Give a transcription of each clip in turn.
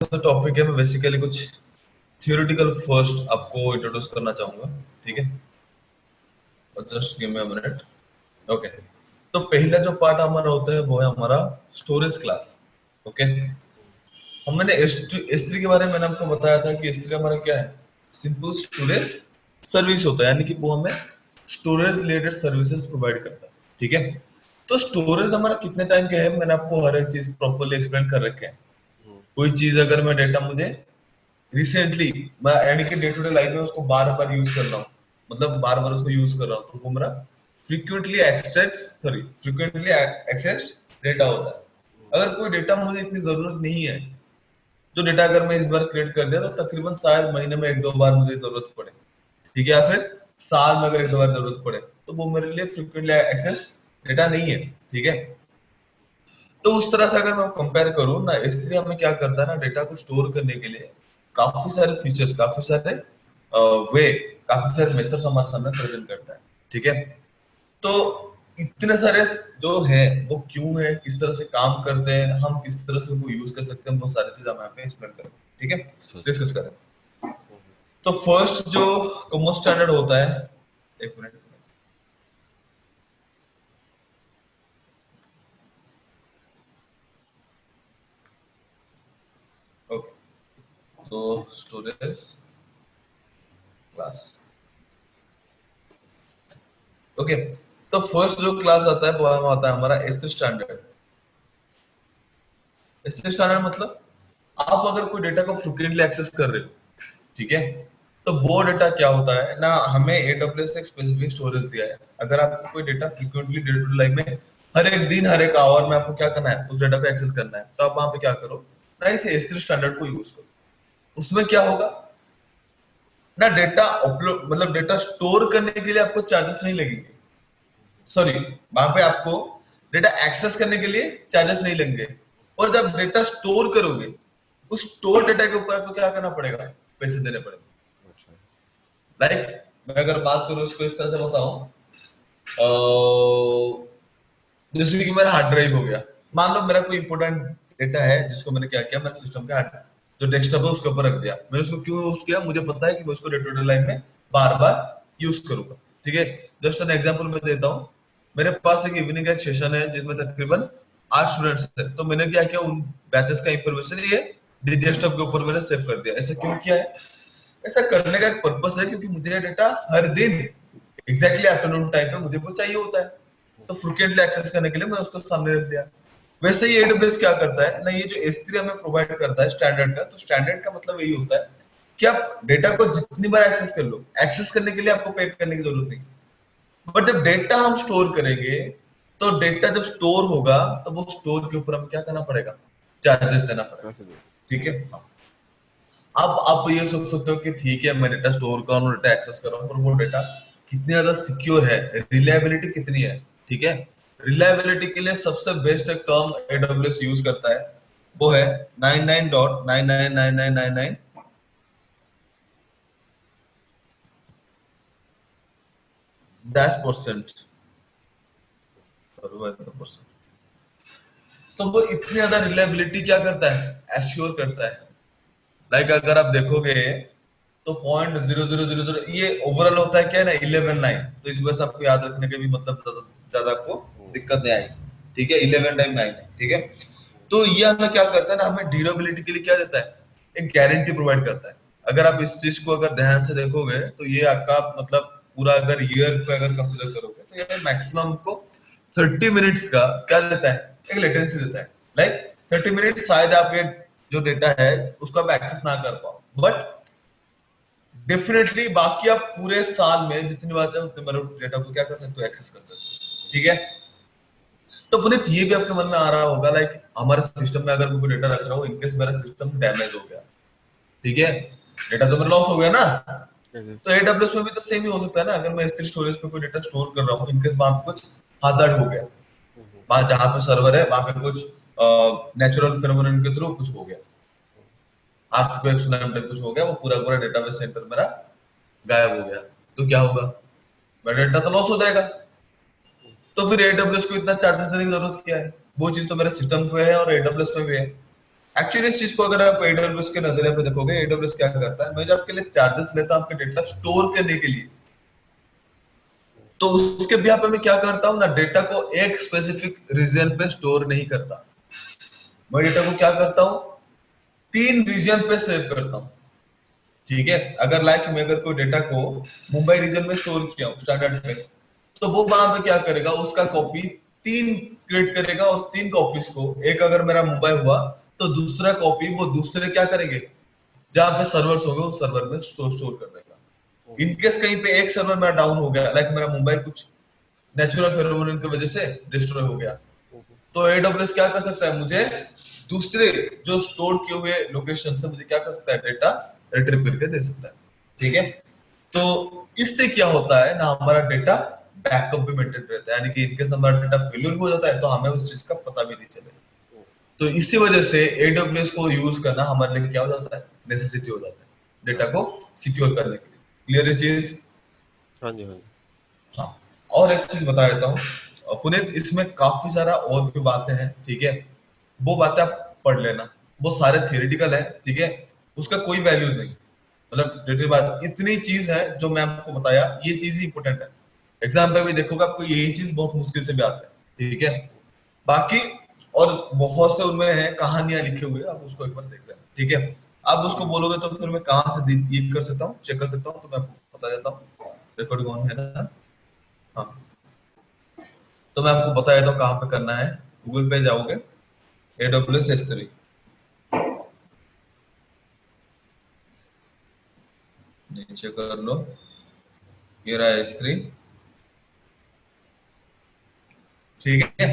जो टॉपिक है मैं बेसिकली कुछ थियोरेटिकल फर्स्ट आपको इंट्रोड्यूस करना चाहूंगा, ठीक है? Just give me a minute. Okay, तो पहला जो पार्ट हमारा होता है वो है हमारा स्टोरेज क्लास। ओके, हमने S3 के बारे में मैंने आपको बताया था कि S3 हमारा क्या है, सिंपल स्टोरेज सर्विस होता है, यानी कि वो हमें स्टोरेज रिलेटेड सर्विसेज प्रोवाइड करता है, ठीक है? तो स्टोरेज हमारा कितने टाइम का है मैंने आपको हर एक चीज प्रॉपर्ली एक्सप्लेन कर रखे हैं। कोई चीज अगर मैं डेटा मुझे रिसेंटली मैं यानी कि डे टू डे लाइफ में उसको बार बार यूज कर रहा हूँ, मतलब बार बार उसको यूज कर रहा हूँ, तो वो मेरा फ्रीक्वेंटली एक्सेस्ड डेटा होता है। अगर कोई डेटा मुझे इतनी जरूरत नहीं है, जो डेटा अगर मैं इस बार क्रिएट कर दिया तो तकरीबन शायद महीने में एक दो बार मुझे जरूरत पड़े, ठीक है, या फिर साल में अगर एक दो बार जरूरत पड़े, तो वो मेरे लिए फ्रीक्वेंटली एक्सेस डेटा नहीं है, ठीक है? तो उस तरह से अगर मैं कंपेयर करूँ ना, S3 हमें क्या करता है ना, डेटा को स्टोर करने के लिए काफी सारे फीचर्स, काफी सारे वे, काफी सारे मेथड्स हमारे सामने प्रेजेंट करता है, ठीक है? तो इतने सारे जो है वो क्यों है, किस तरह से काम करते हैं, हम किस तरह से उनको यूज कर सकते हैं, वो सारी चीज हम यहाँ पे एक्सप्लेन करें, ठीक है? अच्छा अच्छा। डिस्कस करें। तो फर्स्ट जो कॉमन स्टैंडर्ड होता है, एक मिनट। ओके, तो स्टोरेज क्लास। ओके, तो फर्स्ट जो क्लास आता है वो आता है हमारा S3 स्टैंडर्ड। S3 स्टैंडर्ड मतलब आप अगर कोई डेटा को फ्रिक्वेंटली एक्सेस कर रहे हो, ठीक है, तो वो डेटा क्या होता है ना, हमें AWS ने एक स्पेसिफिक स्टोरेज दिया है। अगर आपको कोई data frequently day to day life में हर एक दिन हर एक आवर में आपको क्या करना है, उस डेटा को एक्सेस करना है, तो आप वहां पे क्या करो ना, इसे S3 स्टैंडर्ड को यूज करो। उसमें क्या होगा ना, डेटा अपलोड मतलब डेटा स्टोर करने के लिए आपको चार्जेस नहीं लगेंगे, सॉरी, वहां पे आपको डेटा एक्सेस करने के लिए चार्जेस नहीं लेंगे, और जब डेटा स्टोर करोगे उस स्टोर डेटा के ऊपर आपको क्या करना पड़ेगा, पैसे देने पड़ेंगे। अच्छा। लाइक मैं अगर बात करूं इसको इस तरह से बताऊं, जैसे कि मेरा हार्ड ड्राइव हो गया, मान लो मेरा कोई इंपॉर्टेंट डेटा है जिसको मैंने क्या किया, मैंने सिस्टम के हार्ड जो डेस्कटॉप है उसके ऊपर रख दिया, मैंने उसको क्यों यूज किया, मुझे पता है कि मैं उसको डे टू डे लाइफ में बार बार यूज करूंगा, ठीक है? जस्ट एन एग्जांपल मैं देता हूँ। मेरे पास एक इवनिंग का एक सेशन है जिसमें तकरीबन 8 स्टूडेंट्स है, तो मैंने क्या किया, उन बैचेस का इंफॉर्मेशन ये डेस्कटॉप के ऊपर मैंने सेव कर दिया। ऐसा क्यों किया है? ऐसा करने का एक पर्पस है, क्योंकि मुझे डेटा हर दिन एग्जैक्टली आफ्टरनून टाइम पे मुझे वो चाहिए होता है, तो फ्रिक्वेंटली एक्सेस करने के लिए मैं उसको सामने रख दिया। वैसे ही AWS क्या करता है ना, ये जो S3 हमें प्रोवाइड करता है स्टैंडर्ड का, तो स्टैंडर्ड का मतलब यही होता है कि आप डेटा को जितनी बार एक्सेस कर लो, एक्सेस करने के लिए आपको पे करने की जरूरत नहीं। बट जब डेटा हम स्टोर करेंगे, तो डेटा जब स्टोर होगा तो वो स्टोर के ऊपर हमें क्या करना पड़ेगा, चार्जेस देना पड़ेगा, पैसे दे। ठीक है? हाँ। अब आप ये सोच सकते हो कि ठीक है, मैं डेटा स्टोर कर रहा हूँ, डेटा एक्सेस कर रहा हूँ, पर वो डेटा कितनी ज्यादा सिक्योर है, रिलायबिलिटी कितनी है, ठीक है? रिलायबिलिटी के लिए सबसे बेस्ट एक टर्म AWS यूज करता है, वो है 99.999999 डैश परसेंट, तो वो इतनी ज्यादा रिलायबिलिटी क्या करता है, एश्योर करता है। लाइक अगर आप देखोगे तो 0.0000 ये ओवरऑल होता है क्या है ना, 11.9, तो इस वजह से आपको याद रखने के भी मतलब ज्यादा ज्यादा आपको दिक्कत नहीं आएगी, ठीक है? 11 टाइम 9 है, ठीक है? तो ये हमें क्या करता है ना, हमें ड्यूरेबिलिटी के लिए क्या देता है, एक गारंटी प्रोवाइड करता है। अगर आप इस चीज को अगर ध्यान से देखोगे तो ये आपका मतलब पूरा अगर ईयर पे अगर कंसिडर करोगे तो ये मैक्सिमम को 30 मिनट्स का क्या देता है, एक लेटेंसी देता है। लाइक 30 मिनट शायद आप ये जो डेटा है उसको आप एक्सेस ना कर पाओ, बट डेफिनेटली बाकी आप पूरे साल में जितनी बार चाहे उतने बार डेटा को क्या कर सकते हो, एक्सेस कर सकते हो, ठीक है? तो पुनीत ये भी आपके मन में आ रहा होगा, लाइक हमारे सिस्टम में अगर मैं कोई डेटा रख रहा हूँ, इनकेस मेरा सिस्टम डैमेज हो गया, ठीक है, डेटा तो मेरा लॉस हो गया ना, कैसे? तो AWS में भी तो सेम ही हो सकता है ना, अगर मैं S3 स्टोरेज पे कोई डेटा स्टोर कर रहा हूँ, इनकेस वहां पे कुछ हाजार्ड हो गया, वहां जहां पे सर्वर है वहां पे कुछ नेचुरल फिनोमेनन के थ्रू कुछ हो गया, अर्थक्वेक सुनामी टाइप कुछ हो गया, वो पूरा पूरा डेटाबेस सेंटर मेरा गायब हो गया, तो क्या होगा, मेरा डेटा तो लॉस हो जाएगा। तो फिर AWS को इतना चार्जेस देने की जरूरत क्या है, वो चीज तो मेरे सिस्टम पे है और AWS पे भी है। एक्चुअली इस चीज को अगर आप AWS के नजरिए पे देखोगे, AWS क्या करता है, मैं जो आपके लिए चार्जेस लेता हूं आपके डेटा स्टोर करने के लिए, तो उसके भी पे मैं क्या करता हूँ ना, डेटा को एक स्पेसिफिक रीजन पे स्टोर नहीं करता। मैं डेटा को क्या करता हूँ, 3 रीजन पे सेव करता हूँ। ठीक है, अगर लाइक मैं अगर कोई डेटा को मुंबई रीजन में स्टोर किया हूँ स्टैंडर्ड पे, तो वो वहां पे क्या करेगा, उसका कॉपी 3 क्रिएट करेगा, और 3 कॉपीज को, एक अगर मेरा मुंबई हुआ तो दूसरा कॉपी वो दूसरे क्या करेंगे, जहां पे सर्वर्स होंगे उस सर्वर में स्टोर स्टोर कर देगा। इनकेस कहीं पे एक सर्वर मेरा डाउन हो गया, लाइक मेरा मुंबई कुछ नेचुरल फेनोमेनन की वजह से डिस्ट्रॉय हो गया, तो AWS क्या कर सकता है, मुझे दूसरे जो स्टोर किए हुए लोकेशन से मुझे क्या कर सकता है, डेटा रिट्रीव करके दे सकता है। ठीक है, तो इससे क्या होता है ना, हमारा डेटा बैकअप भी मेंटेन रहता है, यानी कि इनकेस हमारा डेटा फेलियर हो जाता है तो हमें उस चीज का पता भी नहीं चलेगा। तो इसी वजह से AWS को यूज करना हमारे लिए क्या हो जाता है, नेसेसिटी हो जाता है डेटा को सिक्योर करने के लिए। क्लियर है चीज? हाँ जी, हाँ जी। हाँ, और एक चीज बता देता हूँ पुनीत, इसमें काफी सारा और भी बातें हैं। ठीक है, वो बातें आप पढ़ लेना, वो सारे थियोरिटिकल है। ठीक है, उसका कोई वैल्यू नहीं, मतलब लिटिल बात, इतनी चीज है जो मैं आपको बताया, ये चीज ही इंपॉर्टेंट है। एग्जाम पे भी देखोगे आपको यही चीज बहुत मुश्किल से भी आता है। ठीक है, बाकी और बहुत से उनमें है कहानियां लिखे हुए, आप उसको एक बार देख लेना। ठीक है, आप उसको बोलोगे तो फिर मैं कहाँ से ये कर सकता हूँ, चेक कर सकता हूँ, तो मैं आपको बता देता हूँ। रिकॉर्डिंग ऑन है ना? हाँ, तो मैं आपको बता देता हूँ कहाँ पे करना है। गूगल पे जाओगे, AWS S3 नीचे कर लो, ये रहा S3। ठीक है,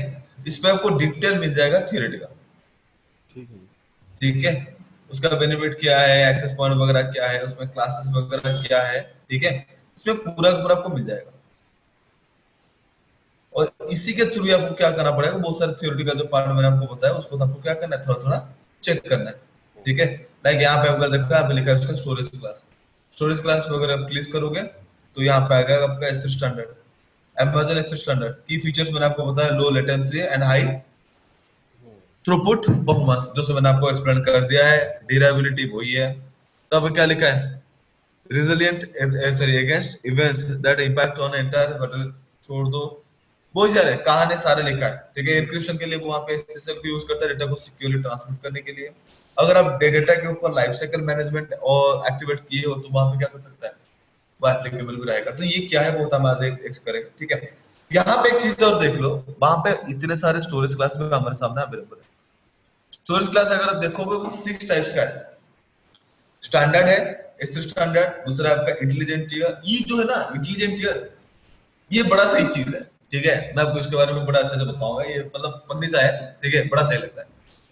इसमें आपको डिटेल मिल जाएगा थियोरेटिकल। ठीक है जी। ठीक है, उसका बेनिफिट क्या है, एक्सेस पॉइंट वगैरह क्या है, उसमें क्लासेस वगैरह क्या है। ठीक है, इसमें पूरा का पूरा आपको मिल जाएगा, और इसी के थ्रू आपको क्या करना पड़ेगा, बहुत सारे थियोरेटिकल जो पार्ट मैंने आपको बताया उसको आपको क्या करना है, थोड़ा थोड़ा चेक करना है। ठीक है, लाइक यहाँ पे अगर देखो, यहाँ पे लिखा है उसका स्टोरेज क्लास। स्टोरेज क्लास में अगर आप क्लिक करोगे तो यहाँ पे आएगा आपका S3 standard, Amazon S3 standard की फीचर्स मैंने आपको बताया, low latency and high throughput performance, जो मैंने आपको एक्सप्लेन कर दिया है। ड्यूरेबिलिटी वही है। तो अब क्या लिखा है, resilient as sorry against events that impact on entire button छोड़ दो, बहुत सारे कहानी सारे लिखा है। ठीक है, एन्क्रिप्शन के लिए वो वहां पे SSL को यूज करता है डेटा को सिक्योरली ट्रांसमिट करने के लिए। अगर आप डेटा के ऊपर लाइफ साइकिल मैनेजमेंट और एक्टिवेट किए हो तो वहां पे क्या कर सकता है, वो एप्लीकेबल भी रहेगा। तो ये क्या है, वो हम आज एक करेंगे। ठीक है, यहाँ पे एक चीज और देख लो, वहां पे इतने सारे स्टोरेज क्लास में हमारे सामने अवेलेबल है। स्टोरेज क्लास अगर आप देखोगे वो 6 टाइप्स का है। स्टैंडर्ड है, S3 स्टैंडर्ड, दूसरा आपका इंटेलिजेंट टीयर। ये जो है ना इंटेलिजेंट टीयर, ये बड़ा सही चीज है। ठीक है, मैं आपको इसके बारे में बड़ा अच्छे से बताऊंगा, ये मतलब फनी सा है। ठीक है, बड़ा सही लगता है।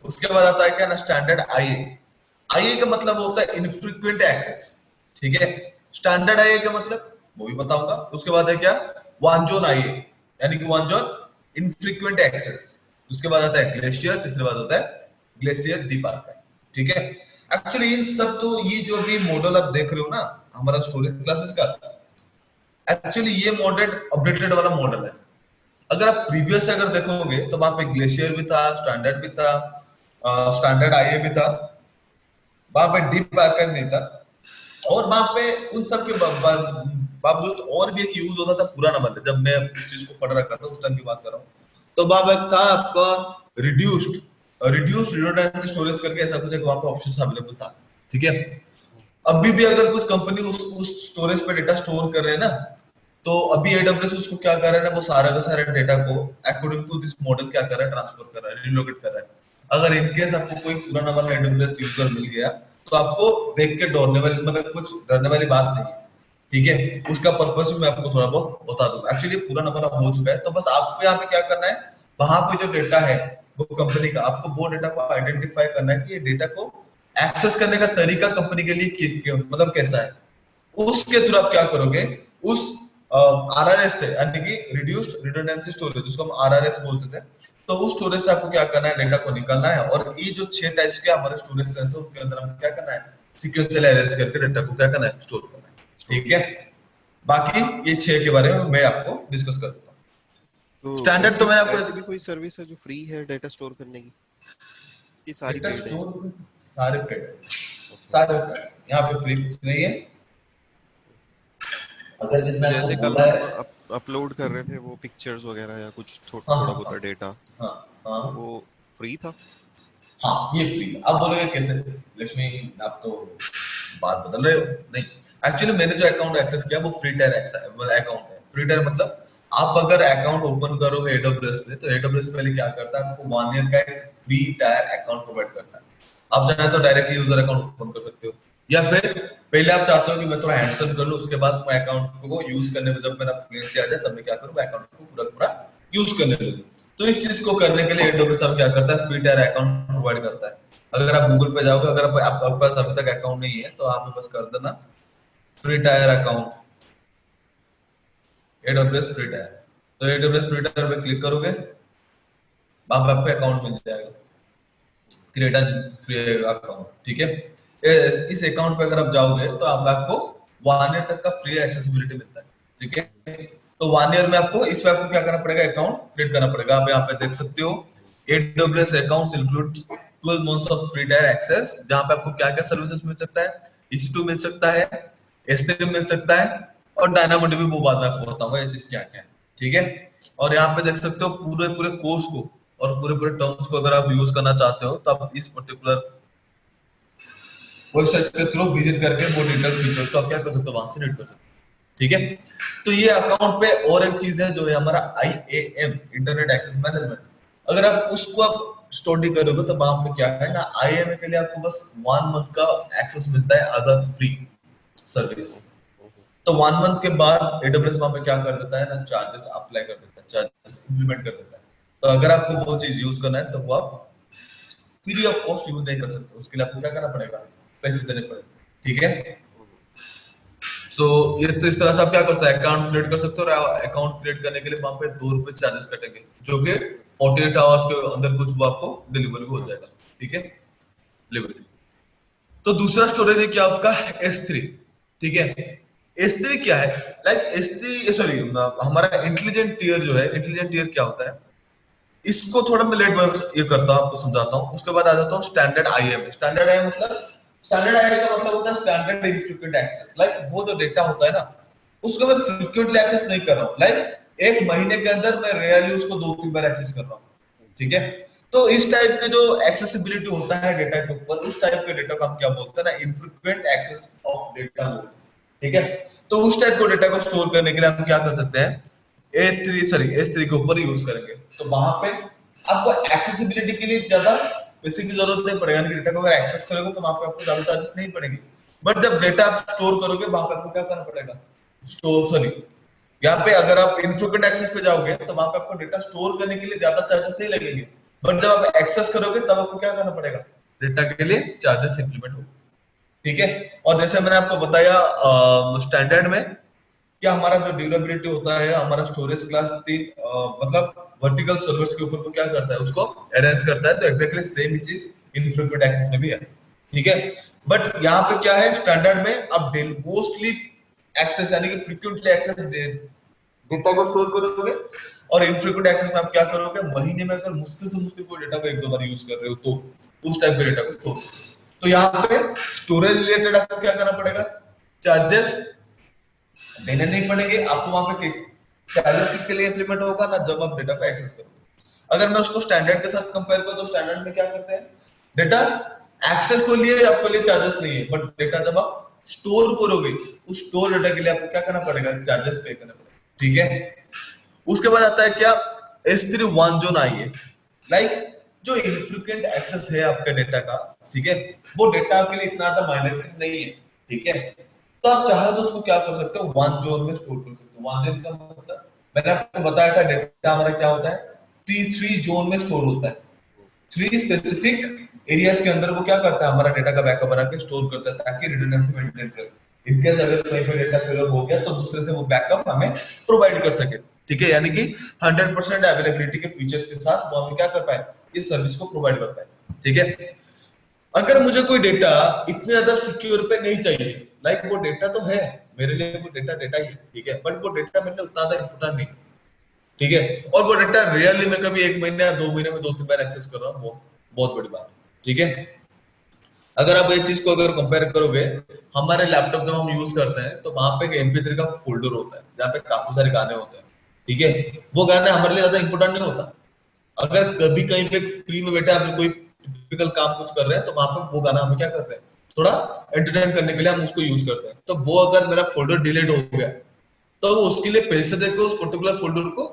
उसके बाद आता है क्या ना, स्टैंडर्ड IA। IA का मतलब होता है इनफ्रीक्वेंट एक्सेस। ठीक है, स्टैंडर्ड IA का मतलब वो भी बताऊंगा। उसके बाद है क्या, वांजोन IA, यानी कि वांजोन इनफ्रीक्वेंट एक्सेस। उसके बाद आता है ग्लेशियर, तीसरे बाद होता है ग्लेशियर डीप आर्काइव। ठीक है, एक्चुअली इन सब, तो ये जो भी मॉडल आप देख रहे हो ना हमारा स्टोरेज क्लासेस का, एक्चुअली ये मॉडल अपडेटेड वाला मॉडल है। अगर आप प्रीवियस से अगर देखोगे तो वहां पे ग्लेशियर भी था, स्टैंडर्ड भी था, स्टैंडर्ड IA भी था, वहां पे डीप आर्काइव नहीं था। और वहां पे उन सब के बावजूद और भी एक यूज होता था पुराना वाला, जब मैं इस चीज को पढ़ रखा था उस टाइम की बात कर रहा हूँ। तो वहां पे था आपका रिड्यूस्ड रिड्यूस्ड रिडंडेंसी स्टोरेज करके, ऐसा कुछ एक वहां पे ऑप्शन अवेलेबल था। ठीक है, अभी भी अगर कुछ कंपनी उस स्टोरेज पे डेटा स्टोर कर रहे हैं ना, तो अभी AWS उसको क्या कर रहा है ना, वो सारा का सारा डेटा को अकॉर्डिंग टू दिस मॉडल क्या कर रहा है, ट्रांसफर कर रहा है, रिलोकेट कर रहा है। अगर इनकेस आपको कोई पुराना वाला AWS यूजर मिल गया, तो आपको देख के डरने वाली, मतलब कुछ डरने वाली बात नहीं है। ठीक है, उसका पर्पस भी मैं आपको थोड़ा बहुत बता दूंगा। एक्चुअली पुराना वाला हो चुका है, तो बस आपको यहाँ पे क्या करना है, वहां पे जो डेटा है वो कंपनी का, आपको वो डेटा को आइडेंटिफाई करना है कि ये डेटा को एक्सेस करने का तरीका कंपनी के लिए मतलब कैसा है। उसके थ्रू आप क्या करोगे, उस RRS से, यानी कि रिड्यूस्ड रिडंडेंसी स्टोरेज, जिसको हम RRS बोलते थे, तो उस स्टोरेज से आपको क्या करना है, डेटा को निकालना है। और ये जो 6 टाइप्स के हमारे स्टोरेज सेंस है उनके अंदर हम क्या करना है, सीक्वेंशियल अरेंज करके डेटा को क्या करना है, स्टोर करना है। स्टोर ठीक है, करना। बाकी ये 6 के बारे में मैं आपको डिस्कस कर देता हूँ। तो स्टैंडर्ड तो ऐसी मैंने आपको ऐसी भी कोई सर्विस है जो फ्री है डेटा स्टोर करने की? कि सारी डेटा पेड है? स्टोर सारे पेड, ओके। सारे पेड, यहाँ पे फ्री कुछ नहीं है। अगर तो जिसने आपको जैसे कल बोला हम है, अपलोड कर रहे थे वो पिक्चर्स वगैरह या कुछ हाँ थोड़ा हाँ बहुत हाँ डेटा, हाँ तो हाँ वो फ्री था? हाँ, ये फ्री है। आप बोलोगे कैसे लक्ष्मी, आप तो बात बदल रहे हो। नहीं, एक्चुअली मैंने जो अकाउंट एक्सेस किया वो फ्री टायर अकाउंट है। फ्री टायर मतलब आप अगर अकाउंट ओपन करोगे एडब्ल्यूएस पे, तो एडब्ल्यूएस पहले क्या करता है, आपको 1 ईयर का एक फ्री टायर अकाउंट प्रोवाइड करता है। आप चाहे तो डायरेक्टली यूजर अकाउंट ओपन कर सकते हो, या फिर पहले आप चाहते हो कि मैं थोड़ा हैंडसम कर लूं, उसके बाद मैं अकाउंट को यूज करने में जब मेरा फ्लुएंसी आ जाए तब मैं क्या करूं, अकाउंट को पूरा पूरा यूज करने लगूं। तो इस चीज को करने के लिए एडब्ल्यूएस क्या करता है, फ्री टायर अकाउंट प्रोवाइड करता है। अगर आप गूगल पे जाओगे, अगर आपके पास अभी तक अकाउंट नहीं है तो आप बस कर देना free tyre account, AWS free tyre. तो एडब्ल्यूएस फ्री टायर पे क्लिक करोगे, वहां पे आपका अकाउंट मिल जाएगा, क्रिएट फ्री अकाउंट, ठीक है। इस अकाउंट पे अगर आप जाओगे तो आपको 1 ईयर तक का फ्री एक्सेसिबिलिटी मिलता है, ठीक है। तो 1 ईयर में आपको इस पे आपको क्या करना पड़ेगा, अकाउंट क्रिएट करना पड़ेगा। आप यहाँ पे देख सकते हो, AWS accounts includes 12 months of free tier access, जहाँ पे आपको क्या क्या सर्विसेज मिल सकता है, EC2 मिल सकता है, S3 मिल सकता है, और डायनामोडी भी वो बाद में आपको बताऊंगा ये चीज क्या क्या है, ठीक है। और यहाँ पे देख सकते हो पूरे पूरे कोर्स को और पूरे पूरे टर्म्स को अगर आप यूज करना चाहते हो तो आप इस पर्टिकुलर वेबसाइट के थ्रू विजिट करके वो डिटेल फीचर्स को आप क्या कर सकते हो, वहां से रीड कर सकते हो, ठीक है। तो ये अकाउंट पे और एक चीज है जो है हमारा IAM, इंटरनेट एक्सेस मैनेजमेंट। अगर आप उसको आप स्टडी करोगे तो वहां पे क्या है ना, IAM के लिए आपको बस 1 मंथ का एक्सेस मिलता है एज अ फ्री सर्विस। तो 1 मंथ के बाद एडब्ल्यूएस वहां पे क्या कर देता है ना, चार्जेस अप्लाई कर देता है, चार्जेस इंप्लीमेंट कर देता है। तो अगर आपको वो चीज यूज करना है तो वो आप फ्री ऑफ कॉस्ट यूज नहीं कर सकते, उसके लिए आपको क्या करना पड़ेगा, पैसे देने पड़ेंगे, ठीक है। सो ये तो इस तरह से आप क्या कर सकते हैं, अकाउंट क्रिएट कर सकते हो, और अकाउंट क्रिएट करने के लिए वहां पे 2 रुपए चार्जेस कटेंगे, जो कि 48 आवर्स के अंदर कुछ वो आपको डिलीवरी हो जाएगा, ठीक है, डिलीवरी। तो दूसरा स्टोरेज है क्या आपका, S3, ठीक है। S3 क्या है, लाइक S3 सॉरी, हमारा इंटेलिजेंट टीयर जो है, इंटेलिजेंट टीयर क्या होता है, इसको थोड़ा मैं लेट ये करता हूँ, आपको समझाता हूँ, उसके बाद आ जाता हूँ स्टैंडर्ड आईएम। स्टैंडर्ड आईएम मतलब, स्टैंडर्ड आईएम का मतलब होता है स्टैंडर्ड इनफ्रीक्वेंट एक्सेस। लाइक वो जो डेटा होता है ना, उसको मैं फ्रीक्वेंटली एक्सेस नहीं कर रहा हूँ, लाइक एक महीने के अंदर मैं रेयरली उसको 2-3 बार एक्सेस कर रहा हूँ, ठीक है। तो इस टाइप के जो एक्सेसिबिलिटी होता है डेटा के ऊपर, उस टाइप के डेटा को हम क्या बोलते हैं ना, इनफ्रीक्वेंट एक्सेस ऑफ डेटा बोलते हैं, ठीक है। तो उस टाइप को डेटा को स्टोर करने के लिए हम क्या कर सकते हैं, S3 के ऊपर यूज करेंगे। तो वहां पे आपको एक्सेसिबिलिटी के लिए ज्यादा पैसे की जरूरत नहीं पड़ेगा, यानी डेटा को अगर एक्सेस करोगे तो वहां पे आपको ज्यादा चार्जेस नहीं पड़ेंगे। बट जब डेटा आप स्टोर करोगे वहां पे आपको क्या करना पड़ेगा, स्टोर सॉरी, यहाँ पे अगर आप इनफ्रीक्वेंट एक्सेस पे जाओगे तो वहां पे आपको डेटा स्टोर करने के लिए ज्यादा चार्जेस नहीं लगेंगे। बट जब आप एक्सेस करोगे तब आपको क्या करना पड़ेगा, डेटा के लिए चार्जेस इंप्लीमेंट होगा, ठीक है। और जैसे मैंने आपको बताया स्टैंडर्ड में क्या हमारा जो ड्यूरेबिलिटी होता है, हमारा स्टोरेज क्लास 3 मतलब वर्टिकल सर्वर्स के ऊपर को क्या करता है, उसको अरेंज करता है। तो एग्जैक्टली सेम ही चीज इनफ्रीक्वेंट एक्सेस में भी है, ठीक है। बट यहाँ पे क्या है, स्टैंडर्ड में आप मोस्टली एक्सेस यानी कि फ्रीक्वेंटली एक्सेस डेटा को स्टोर करोगे, और इनफ्रीक्वेंट एक्सेस में आप क्या करोगे, महीने में अगर मुश्किल से मुश्किल कोई डेटा को 1-2 बार यूज कर रहे हो तो उस टाइप के डेटा को स्टोर। तो यहाँ पे स्टोरेज रिलेटेड आपको क्या करना पड़ेगा, चार्जेस देने नहीं पड़ेंगे आपको। वहां पे चार्जेस किसके लिए इंप्लीमेंट होगा ना, जब आप डेटा को एक्सेस करोगे। अगर मैं उसको स्टैंडर्ड के साथ कंपेयर करूं तो स्टैंडर्ड में क्या करते हैं, डेटा एक्सेस को लिए आपको लिए चार्जेस नहीं है, बट डेटा जब आप स्टोर करोगे उस स्टोर डेटा के लिए आपको क्या करना पड़ेगा, चार्जेस पे करना पड़ेगा, ठीक है। उसके बाद आता है क्या, S3 वन जोन आई है। लाइक जो इनफ्रीक्वेंट एक्सेस है आपके डेटा का, ठीक है, वो डेटा आपके लिए इतना ज्यादा माइनर नहीं है, ठीक है। तो आप चाहे तो उसको क्या कर सकते हो, वन जोन में स्टोर कर सकते हो। वन जोन का मतलब मैंने आपको बताया था, डेटा हमारा क्या होता है, थ्री जोन में स्टोर होता है। 3 स्पेसिफिक एरियाज के अंदर वो क्या करता है, हमारा डेटा का बैकअप बना के स्टोर करता है, ताकि रिडंडेंसी मेंटेन रहे। इन केस अगर कहीं पे डेटा फेलियर हो गया तो दूसरे से वो बैकअप हमें प्रोवाइड कर सके, ठीक है। यानी कि 100% अवेलेबिलिटी के फीचर्स के साथ वो हमें क्या कर पाए, इस सर्विस को प्रोवाइड कर पाए, ठीक है। अगर मुझे कोई डेटा इतने ज्यादा सिक्योर पे नहीं चाहिए, लाइक वो डेटा तो है मेरे लिए, वो डेटा डेटा ही है, ठीक है, बट वो डेटा मेरे लिए उतना ज्यादा इंपोर्टेंट नहीं, ठीक है। और वो डेटा रियली मैं कभी 1 महीने या 2 महीने में 2-3 बार एक्सेस कर रहा हूँ, बहुत बहुत बड़ी बात है, ठीक है। अगर आप ये चीज को अगर कंपेयर करोगे, हमारे लैपटॉप जब हम यूज करते हैं तो वहां पे एक MP3 का फोल्डर होता है जहाँ पे काफी सारे गाने होते हैं, ठीक है। वो गाने हमारे लिए ज्यादा इंपॉर्टेंट नहीं होता। अगर कभी कहीं पे फ्री में बैठे आप कोई टिपिकल काम कुछ कर रहे हैं तो वहां पे वो गाना हम क्या करते हैं, थोड़ा एंटरटेन करने के लिए हम उसको यूज करते हैं। तो वो अगर मेरा फोल्डर डिलीट हो गया तो उसके लिए पैसे देकर उस पर्टिकुलर फोल्डर को,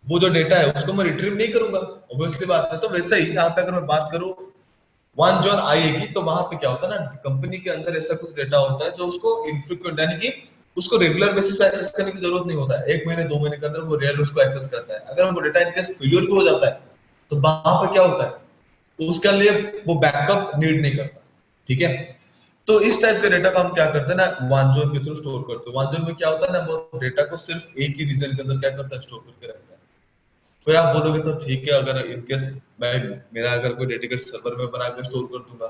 वो जो डेटा है उसको मैं रिट्रीव नहीं करूंगा, ऑब्वियसली बात है। तो वैसे ही यहाँ पे अगर मैं बात करूं वन जोन आएगी तो वहां पे क्या होता है ना, कंपनी के अंदर ऐसा कुछ डेटा होता है जो उसको इनफ्रीक्वेंट यानी कि उसको रेगुलर बेसिस पे एक्सेस करने की जरूरत नहीं होता है। 1 महीने 2 महीने के अंदर वो रियल उसको एक्सेस करता है। अगर वो डेटा इनकेस फेलियर भी हो जाता है तो वहां पर क्या होता है, तो उसके लिए वो बैकअप नीड नहीं करता, ठीक है। तो इस टाइप के डेटा को हम क्या करते हैं ना, वांजोन के थ्रू स्टोर करते हैं। वांजोन में क्या होता है ना, वो डेटा को सिर्फ एक ही रीजन के अंदर क्या करता है, स्टोर करके रखता है। फिर आप बोलोगे तो ठीक है, अगर इनकेस मैं मेरा अगर कोई डेडिकेटेड सर्वर में बना के स्टोर कर दूंगा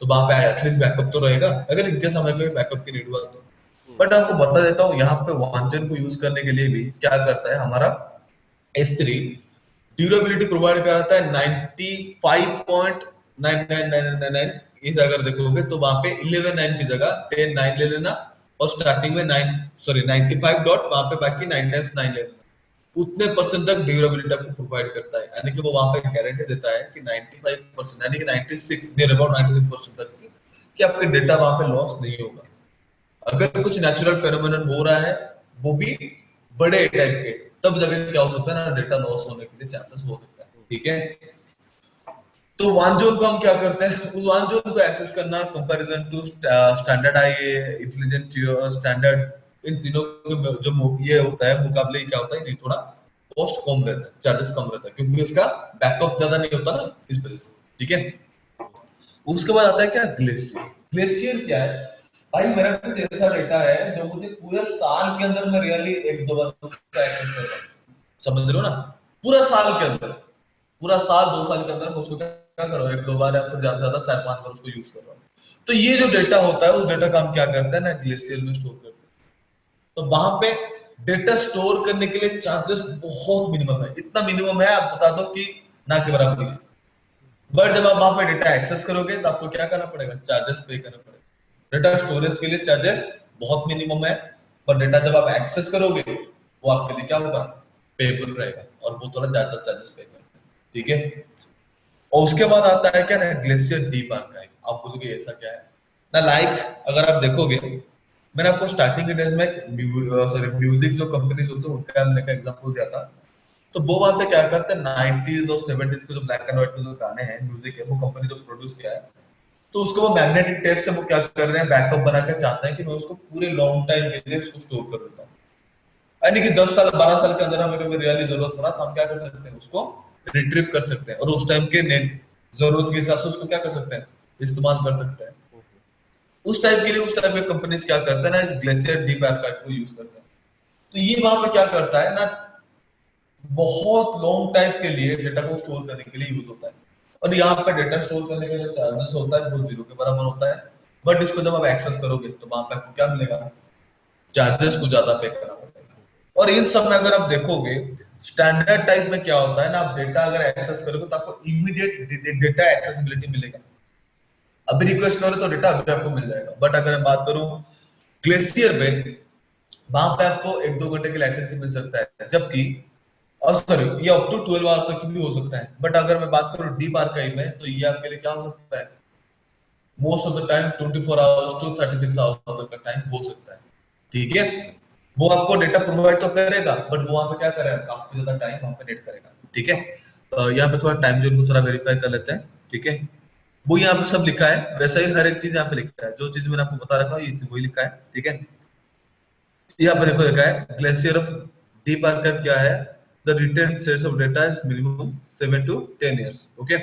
तो वहां पे एटलीस्ट बैकअप तो रहेगा, अगर इनकेस हमें कोई बैकअप की नीड हुआ तो। हम्म। बट आपको बता देता हूँ, यहाँ पे वांजन को यूज करने के लिए भी क्या करता है हमारा S3, ड्यूरेबिलिटी प्रोवाइड कराता है 95.99999। इस अगर देखोगे तो वहां पे 11 9 की जगह 10 9 ले लेना, और स्टार्टिंग में 9 सॉरी 95 डॉट वहां पे बाकी 9 टाइम्स 9 ले लेना। उतने परसेंट तक ड्यूरेबिलिटी आपको प्रोवाइड करता है, यानी कि वो वहां पे गारंटी देता है कि 95% यानी कि 96 नियर अबाउट 96% तक कि आपके डेटा वहां पे लॉस नहीं होगा। अगर कुछ नेचुरल फेनोमेनन हो रहा है, वो भी बड़े टाइप के, तब जगह क्या हो सकता है ना, डेटा लॉस होने के लिए चांसेस हो सकता है, ठीक है। तो वन जोन को हम क्या करते हैं, उस वन जोन को एक्सेस करना comparison to standard I, intelligent standard, इन तीनों के जो ये होता है मुकाबले क्या होता है, ये थोड़ा कॉस्ट कम रहता है, चार्जेस कम रहता है, क्योंकि इसका बैकअप ज्यादा नहीं होता ना, इस वजह से, ठीक है। उसके बाद आता है क्या, ग्लेशियर। ग्लेशियर क्या है भाई, मेरा कुछ ऐसा डेटा है जो मुझे पूरे साल के अंदर मैं रियली 1 2 बार उसका एक्सेस कर रहा हूँ, समझ रहे हो ना, पूरा साल के अंदर, पूरा साल 2 साल के अंदर मैं उसको क्या कर रहा हूँ, 1 2 बार या फिर ज्यादा से ज्यादा 4 5 बार उसको यूज कर रहा हूँ। तो ये जो डेटा होता है उस डेटा का हम क्या करते हैं ना, ग्लेशियर में स्टोर करते हैं। तो वहां पे डेटा स्टोर करने के लिए चार्जेस बहुत मिनिमम है, इतना मिनिमम है आप बता दो कि ना के बराबर है। बट जब आप वहां पे डेटा एक्सेस करोगे तो आपको क्या करना पड़ेगा, चार्जेस पे करना पड़ेगा। डेटा स्टोरेज के लिए चार्जेस बहुत मिनिमम है, पर डेटा जब आप एक्सेस करोगे वो आपके लिए क्या होगा, पेबल रहेगा, और वो थोड़ा ज्यादा चार्जेस पे करना है, ठीक है। और उसके बाद आता है क्या ना, ग्लेशियर डीप आर्काइव। आप बोलोगे ऐसा क्या है ना, लाइक अगर आप देखोगे, मैंने आपको स्टार्टिंग के डेज में सॉरी म्यूजिक जो कंपनीज होते हैं उनका हमने का एग्जांपल दिया था। तो वो वहां पे क्या करते हैं, 90s और 70s के जो ब्लैक एंड व्हाइट के जो गाने हैं, म्यूजिक है, वो कंपनी जो प्रोड्यूस किया है, तो उसको वो मैग्नेटिक टेप से वो क्या कर रहे हैं, बैकअप बना के चाहते हैं कि मैं उसको पूरे लॉन्ग टाइम के लिए उसको स्टोर कर देता हूँ। यानी कि 10 साल 12 साल के अंदर हमें कभी रियली जरूरत पड़ा तो हम क्या कर सकते हैं, उसको रिट्रीव कर सकते हैं, और उस टाइम के जरूरत के हिसाब से उसको क्या कर सकते हैं, इस्तेमाल कर सकते हैं। हम्म। उस टाइप के लिए उस टाइप के कंपनीज क्या करते हैं ना, इस ग्लेशियर डीप आर्काइव को यूज करते हैं। तो ये वहां पे क्या करता है ना, बहुत लॉन्ग टाइम के लिए डेटा को स्टोर करने के लिए यूज होता है। और यहाँ पे डेटा स्टोर करने का जो चार्जेस होता है वो 0 के बराबर होता है। बट इसको जब आप एक्सेस करोगे तो वहां पे आपको क्या मिलेगा, चार्जेस को ज्यादा पे करना पड़ेगा। और इन सब में अगर आप देखोगे, स्टैंडर्ड टाइप में क्या होता है ना, आप डेटा अगर एक्सेस करोगे तो आपको इमीडिएट डेटा एक्सेसिबिलिटी मिलेगा। अभी रिक्वेस्ट करो तो डेटा अभी आपको मिल जाएगा। बट अगर मैं बात करूं ग्लेशियर पे, वहां पे आपको 1 2 घंटे की लेटेंसी मिल सकता है, जबकि और सॉरी ये अप टू 12 आवर्स तक भी हो सकता है। बट अगर मैं बात करूं डीप आर्काइव में तो ये आपके लिए क्या हो सकता है, most of the time 24 hours to 36 hours तक का टाइम हो सकता है, ठीक है। वो आपको डेटा प्रोवाइड तो करेगा, बट वो वहां पे क्या करेगा, काफी ज्यादा टाइम वहां पे नेट करेगा, ठीक है। यहाँ पे थोड़ा टाइम जोन को थोड़ा वेरीफाई कर लेते हैं, ठीक है। वो यहाँ पे सब लिखा है, वैसा ही हर एक चीज यहाँ पे लिखा है, जो चीज मैंने आपको बता रखा है ये वही लिखा है, ठीक है। यहाँ पे देखो लिखा है ग्लेशियर ऑफ डीप आर्काइव क्या है, the retain sets of data is minimum 7 to 10 years, okay.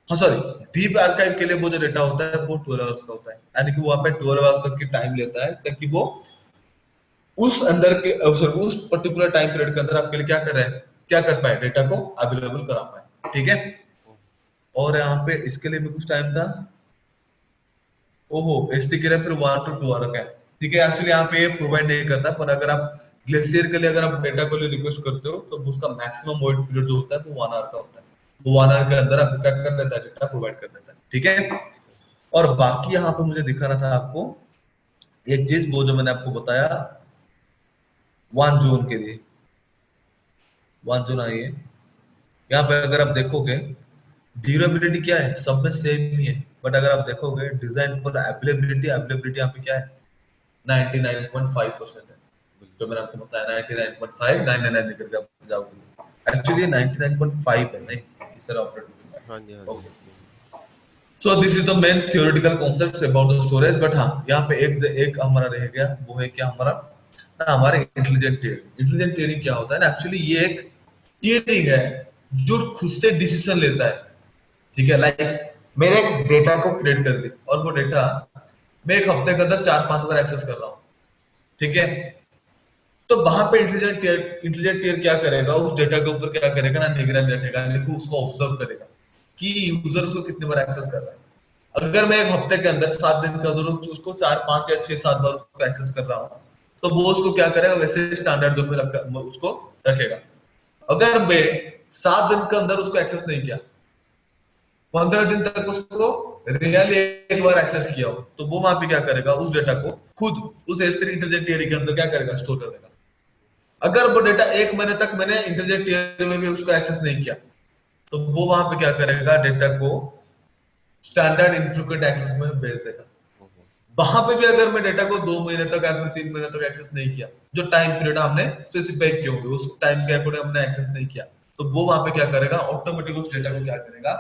हाँ सॉरी, डीप आर्काइव के लिए वो जो डेटा होता है वो 12 आवर्स का होता है, यानी कि वो वहाँ पे 12 आवर्स तक की टाइम लेता है ताकि वो उस अंदर के सॉरी उस पर्टिकुलर टाइम पीरियड के अंदर आपके लिए क्या कर रहा है, क्या कर पाए, डेटा को अवेलेबल करा पाए, ठीक है। और यहाँ पे इसके लिए भी कुछ टाइम था, ओहो एसटी के लिए फिर 1 to 2 आवर का है, ठीक है। एक्चुअली यहाँ पे प्रोवाइड नहीं करता, पर अगर आप ग्लेशियर के लिए अगर आप डेटा को लिए रिक्वेस्ट करते हो तो उसका मैक्सिमम वेट पीरियड जो होता है वो 1 आवर का होता है, वो 1 आवर के अंदर आपको क्या कर देता है, डेटा प्रोवाइड कर देता है, ठीक है। और बाकी यहाँ पे मुझे दिखा रहा था आपको एक चीज, वो जो मैंने आपको बताया वन जोन के लिए, वन जोन आई है यहाँ पे। अगर आप देखोगे ड्यूरेबिलिटी क्या है, सब में सेम ही है, बट अगर आप देखोगे डिजाइन फॉर अवेलेबिलिटी, अवेलेबिलिटी यहाँ पे क्या है, 99.5% है। जो मैंने आपको बताया 99.5, 99 निकल के आप जाओगे, एक्चुअली 99.5 है, नहीं इस तरह ऑपरेट होता हाँ जी, हाँ है, जी। Okay. So this is the main theoretical concepts about the storage, but हाँ यहाँ पे एक एक हमारा रह गया, वो है क्या हमारा ना, हमारे इंटेलिजेंट टियरिंग। इंटेलिजेंट टियरिंग क्या होता है ना, एक्चुअली ये एक टियरिंग है जो खुद से डिसीजन लेता है, ठीक है। लाइक मेरे एक डेटा को क्रिएट कर दी, और वो डेटा मैं एक हफ्ते के अंदर 4-5 बार एक्सेस कर रहा हूँ, ठीक है। तो वहां पे इंटेलिजेंट टियर क्या करेगा, उस डेटा के ऊपर क्या करेगा ना, निगरानी रखेगा, यानी कि उसको ऑब्जर्व करेगा कि यूजर उसको कितनी बार एक्सेस कर रहा है। अगर मैं एक हफ्ते के अंदर 7 दिन के अंदर उसको 4, 5 या 6, 7 बार उसको एक्सेस कर रहा हूँ, तो वो उसको क्या करेगा, वैसे स्टैंडर्ड जोन में उसको रखेगा। अगर मैं 7 दिन के अंदर उसको एक्सेस नहीं किया, 15 दिन तक उसको रियली एक बार एक्सेस किया हो, तो वो वहां पे क्या करेगा, उस डेटा को खुद उस S3 इंटेलिजेंट टियर के अंदर क्या करेगा, स्टोर कर देगा। अगर वो डेटा 1 महीने तक मैंने इंटेलिजेंट टियर में भी उसको एक्सेस नहीं किया, तो वो वहां पे क्या करेगा, डेटा को स्टैंडर्ड इनफ्रीक्वेंट एक्सेस में भेज देगा। ओहो, वहां पे भी अगर मैं डेटा को 2 महीने तक या फिर 3 महीने तक एक्सेस नहीं किया, जो टाइम पीरियड हमने स्पेसिफाई किए होंगे, उस टाइम के अकॉर्डिंग हमने एक्सेस नहीं किया, तो वो वहां पे क्या करेगा, ऑटोमेटिक उस डेटा को क्या करेगा,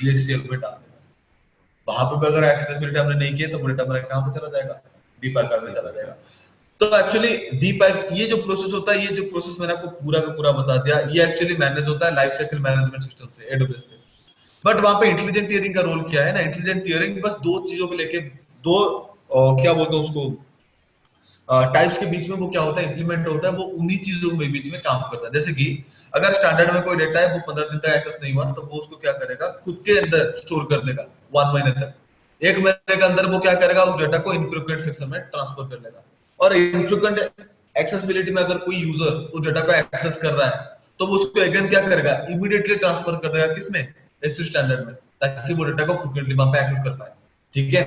ग्लेशियर में डाल देगा। वहां पे भी अगर एक्सेसिबिलिटी हमने नहीं की, तो वो डेटा हमारा कहाँ पे चला जाएगा, डीप आर्काइव में चला कीपर में। जाएगा। तो एक्चुअली डीप आर्काइव, ये जो प्रोसेस होता है, ये जो प्रोसेस मैंने आपको पूरा का पूरा बता दिया, ये एक्चुअली मैनेज होता है लाइफ साइकिल मैनेजमेंट सिस्टम से, AWS पे। बट वहां पे इंटेलिजेंट टियरिंग का रोल क्या है ना, इंटेलिजेंट टियरिंग बस दो चीजों को लेके, दो क्या बोलते हैं उसको, टाइप्स के बीच में वो क्या होता है, इंप्लीमेंट होता है, वो उन्हीं चीजों के बीच में काम करता है। जैसे कि अगर स्टैंडर्ड में कोई डेटा है, वो 15 दिन तक एक्सेस नहीं हुआ, तो वो उसको क्या करेगा, खुद के अंदर स्टोर कर लेगा 1 महीने तक। 1 महीने के अंदर वो क्या करेगा, उस डेटा को इनफ्रीक्वेंट सेक्शन में ट्रांसफर कर लेगा। और इनफ्रीक्वेंट एक्सेसिबिलिटी में अगर कोई यूजर उस डेटा को एक्सेस कर रहा है, तो वो उसको अगेन क्या करेगा, इमीडिएटली ट्रांसफर कर देगा किसमें, S3 स्टैंडर्ड में, ताकि वो डेटा को फ्रीक्वेंटली वहां पे एक्सेस कर पाए, ठीक है।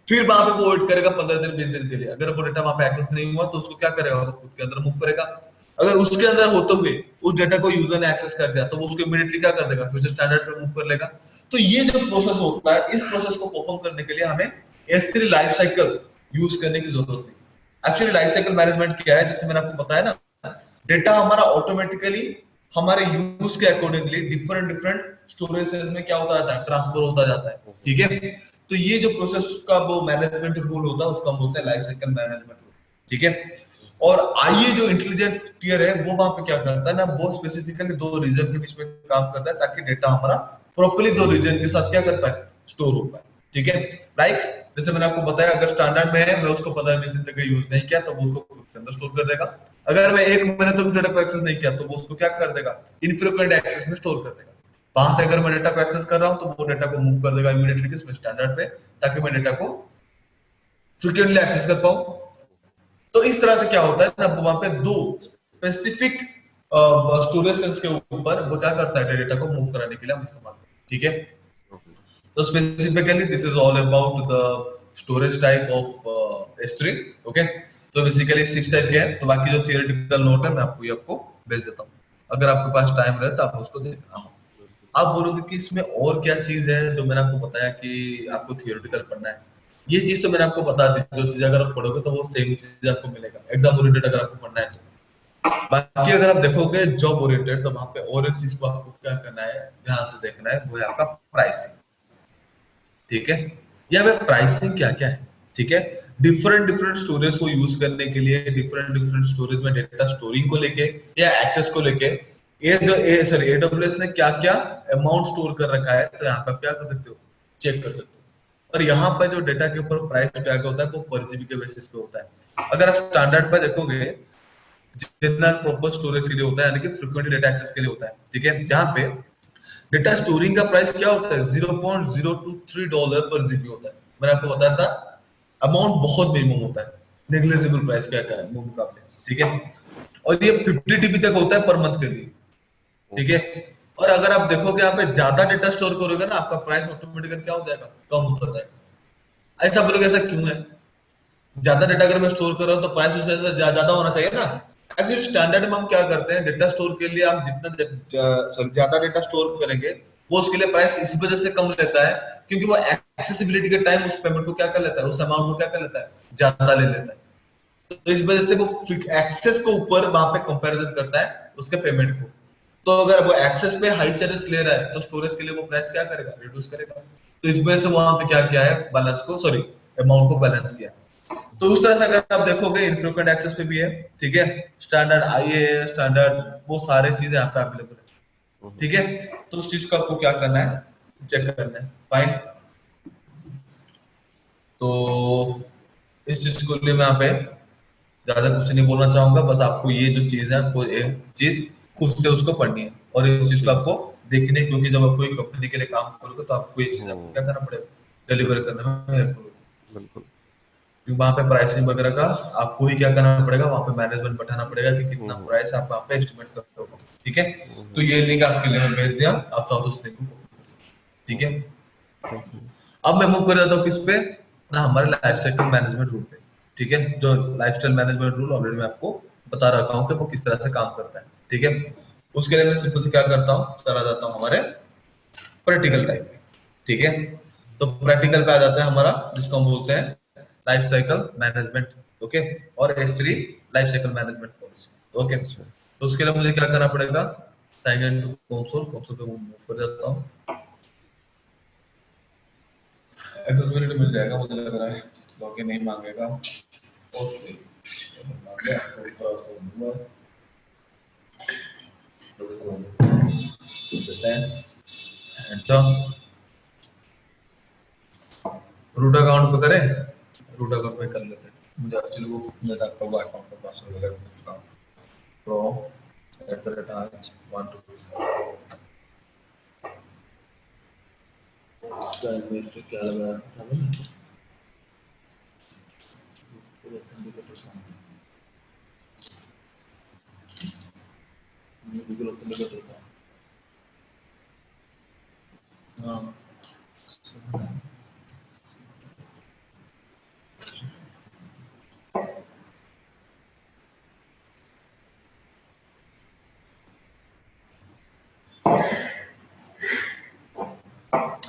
फिर वहां पे वो वेट करेगा 15 दिन 20 दिन के लिए। अगर वो डेटा वहां पे एक्सेस नहीं हुआ, तो उसको क्या करेगा, वो खुद के अंदर मूव करेगा। अगर उसके अंदर होते हुए उस डेटा को यूजर ने एक्सेस कर दिया, तो वो उसको इमीडिएटली क्या कर देगा, फिर से स्टैंडर्ड पे मूव कर लेगा। तो ये जो प्रोसेस होता है, इस प्रोसेस को परफॉर्म करने के लिए हमें S3 लाइफ साइकिल यूज करने की जरूरत नहीं। एक्चुअली लाइफ साइकिल मैनेजमेंट क्या है, जैसे मैंने आपको बताया ना, डेटा हमारा ऑटोमेटिकली हमारे यूज के अकॉर्डिंगली डिफरेंट डिफरेंट स्टोरेजेस में क्या होता जाता है, ट्रांसफर होता जाता है, ओहो, ठीक है। तो ये जो प्रोसेस का वो मैनेजमेंट रूल होता है, उसको हम बोलते हैं लाइफ साइकिल मैनेजमेंट रूल, ठीक है। और आइए जो इंटेलिजेंट टियर है, वो वहां पे क्या करता है ना, वो स्पेसिफिकली दो रीजन के बीच में काम करता है, ताकि डेटा हमारा प्रॉपर्ली दो रीजन के साथ क्या कर पाए, स्टोर हो पाए, ठीक है। लाइक जैसे मैंने आपको बताया, अगर स्टैंडर्ड में है, मैं उसको 15-20 दिन तक यूज नहीं किया, तो वो उसको खुद के अंदर स्टोर कर देगा। अगर मैं 1 महीने तक उस डेटा को एक्सेस नहीं किया, तो वो उसको क्या कर देगा, इनफ्रीक्वेंट एक्सेस में स्टोर कर देगा। वहां से अगर मैं डेटा को एक्सेस कर रहा हूँ, तो वो डेटा को मूव कर देगा इमीडिएटली किसमें, स्टैंडर्ड पे, ताकि मैं डेटा को फ्रिक्वेंटली एक्सेस कर पाऊं। तो इस तरह से क्या होता है ना, वहां पे दो स्पेसिफिक स्टोरेज सेल्स के ऊपर वो क्या करता है, डेटा को मूव कराने के लिए हम इस्तेमाल करते हैं, ठीक है। ओहो, तो specifically this is all about the storage type of S3, okay. तो बेसिकली 6 टाइप के हैं। तो बाकी जो थियोरेटिकल नोट है, मैं आपको ये आपको भेज देता हूँ, अगर आपके पास टाइम रहे तो आप उसको देखना। हाँ, बिल्कुल। आप बोलोगे कि इसमें और क्या चीज है, जो मैंने आपको बताया कि आपको थियोरेटिकल पढ़ना है। ये चीज तो मैंने आपको बता दी, जो चीज अगर आप पढ़ोगे तो वो सेम चीज आपको मिलेगा एग्जाम ओरिएंटेड, अगर आपको पढ़ना है तो। बाकी अगर आप देखोगे जॉब ओरिएंटेड, तो वहां पे और एक चीज को आपको क्या करना है, ध्यान से देखना है, वो है आपका प्राइसिंग, ठीक है। यहाँ पे प्राइसिंग क्या क्या है, ठीक है। डिफरेंट डिफरेंट स्टोरेज को यूज करने के लिए, डिफरेंट डिफरेंट स्टोरेज में डेटा स्टोरिंग को लेके या एक्सेस को लेके, ये जो सॉरी AWS ने क्या क्या अमाउंट स्टोर कर रखा है, तो यहाँ पे आप क्या कर सकते हो, चेक कर सकते हो। और यहाँ पे जो डेटा के ऊपर प्राइस टैग होता है, वो पर जीबी के बेसिस पे होता है। अगर आप स्टैंडर्ड पे देखोगे, जितना प्रॉपर स्टोरेज के लिए होता है, यानी कि फ्रीक्वेंटली डेटा एक्सेस के लिए होता है, ठीक है, जहाँ पे डेटा स्टोरिंग का प्राइस क्या होता है, $0.023 पर जीबी होता है। मैंने आपको बताया था, अमाउंट बहुत मिनिमम होता है, नेग्लिजिबल प्राइस क्या क्या है वो मुकाबले, ठीक है। और ये 50 TB तक होता है पर मंथ के लिए, ठीक ओहो, है। और अगर आप देखोगे यहाँ पे ज्यादा डेटा स्टोर करोगे ना, आपका प्राइस ऑटोमेटिकली क्या हो जाएगा, कम होता जाएगा। ऐसा बोलोगे ऐसा क्यों है? ज्यादा डेटा अगर मैं स्टोर कर रहा हूँ तो प्राइस उससे ज्यादा होना चाहिए ना। एक्चुअली स्टैंडर्ड में हम क्या करते हैं, डेटा स्टोर के लिए हम जितना सॉरी ज्यादा डेटा स्टोर करेंगे, वो उसके लिए प्राइस इस वजह से कम लेता है, क्योंकि वो एक्सेसिबिलिटी के टाइम उस पेमेंट को क्या कर लेता है, उस अमाउंट को क्या कर लेता है, ज्यादा ले लेता है। तो इस वजह से वो एक्सेस को ऊपर वहां पे कंपैरिजन करता है उसके पेमेंट को। तो अगर वो एक्सेस पे हाई चार्जेस ले रहा है तो स्टोरेज के लिए वो प्राइस क्या करेगा, रिड्यूस करेगा। तो इस वजह से वहां पे क्या किया है, बैलेंस को सॉरी अमाउंट को बैलेंस किया। तो उस तरह से अगर आप देखोगे इनफ्रीक्वेंट एक्सेस पे भी है, ठीक है। स्टैंडर्ड आईए स्टैंडर्ड, वो सारे चीजें यहाँ पे अवेलेबल है, हम्म, ठीक है। तो उस चीज को आपको क्या करना है, चेक करना है, फाइन। तो इस चीज को लिए मैं यहाँ पे ज्यादा कुछ नहीं बोलना चाहूंगा, बस आपको ये जो चीज है, आपको ये चीज खुद से उसको पढ़नी है और इस चीज को ठीक है आपको सर। देखनी है, क्योंकि जब आप कोई कंपनी के लिए काम करोगे तो आपको ये चीज आपको क्या हम्म, करना पड़ेगा, डिलीवर करने में हेल्प होगी। बिल्कुल। क्योंकि वहां पे प्राइसिंग वगैरह का आपको ही क्या करना पड़ेगा, वहां पे मैनेजमेंट बैठाना पड़ेगा कि कितना हम्म, प्राइस आप वहां पे एस्टिमेट कर रहे हो, ठीक है। तो हम्म, ये लिंक आपके लिए मैं भेज दिया, आप चाहो तो उस लिंक को कॉपी कर सकते हो, ठीक है। हम्म, ठीक है। अब मैं मूव कर जाता हूँ किस पे, ना हमारे लाइफ साइकिल मैनेजमेंट रूल पे, ठीक है। जो लाइफस्टाइल मैनेजमेंट रूल ऑलरेडी मैं आपको बता रखा हूँ कि वो किस तरह से काम करता है, ठीक है। उसके लिए मैं सिंपल से क्या करता हूँ, चला जाता हूँ हमारे प्रैक्टिकल टाइप पे, ठीक है। तो प्रैक्टिकल पे आ जाता है हमारा, जिसको हम बोलते हैं लाइफ साइकिल मैनेजमेंट, ओके। और S3 life cycle management policy, okay. अच्छा। तो उसके लिए मुझे क्या करना पड़ेगा, sign in to console, console पे मूव कर जाता हूँ। एक्सेसिबिलिटी मिल जाएगा मुझे लग रहा है, लॉगिन नहीं मांगेगा, ओके। मांग गया, तो ऊपर उसको दूंगा, तो देते हैं एंटर। रूट अकाउंट पे करें, रूट अकाउंट पे कर लेते हैं। मुझे एक्चुअली वो मेरा कब अकाउंट का पासवर्ड वगैरह पूछ चुका हूँ। तो एट द रेट आज 1 2 इसका में से क्या लगा रखा था मैंने, पूरे ऑथेंटिकेटर सामने, गूगल ऑथेंटिकेटर था। हाँ,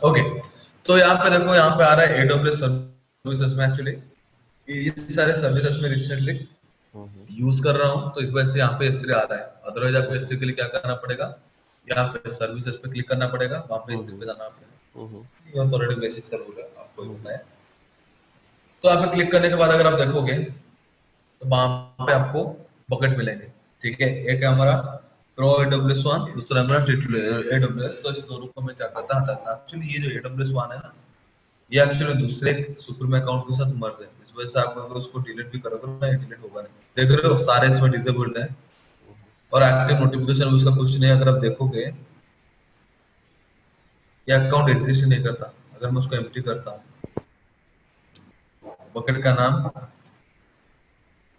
ओके। तो यहाँ पे देखो, यहाँ पे आ रहा है AWS सर्विसेज में, एक्चुअली ये सारे सर्विसेज में रिसेंटली हम्म, यूज कर रहा हूँ, तो इस वजह से यहाँ पे S3 आ रहा है। अदरवाइज आपको S3 के लिए क्या करना पड़ेगा, यहाँ पे सर्विसेज पे क्लिक करना पड़ेगा, वहां पे S3 हम्म, पे जाना पड़ेगा। हम्म, ये तो ऑलरेडी बेसिक सा रूल है, आपको ही पता हम्म, है। तो यहाँ पे क्लिक करने के बाद अगर आप देखोगे तो वहां पे आपको बकेट मिलेंगे, ठीक है। एक है हमारा प्रो AWS 1, दूसरा हमारा टिटल AWS। तो इस दोनों को मैं क्या करता हटाता, एक्चुअली ये जो AWS 1 है ना, ये एक्चुअली दूसरे सुपर अकाउंट के साथ मर्ज है, इस वजह से आप अगर उसको डिलीट भी करोगे ना, डिलीट होगा नहीं। देख रहे हो सारे इसमें डिसेबल्ड है, हम्म, और एक्टिव नोटिफिकेशन में उसका कुछ नहीं है। अगर आप देखोगे ये अकाउंट एग्जिस्ट नहीं करता। अगर मैं उसको एम्प्टी करता हूँ, बकेट का नाम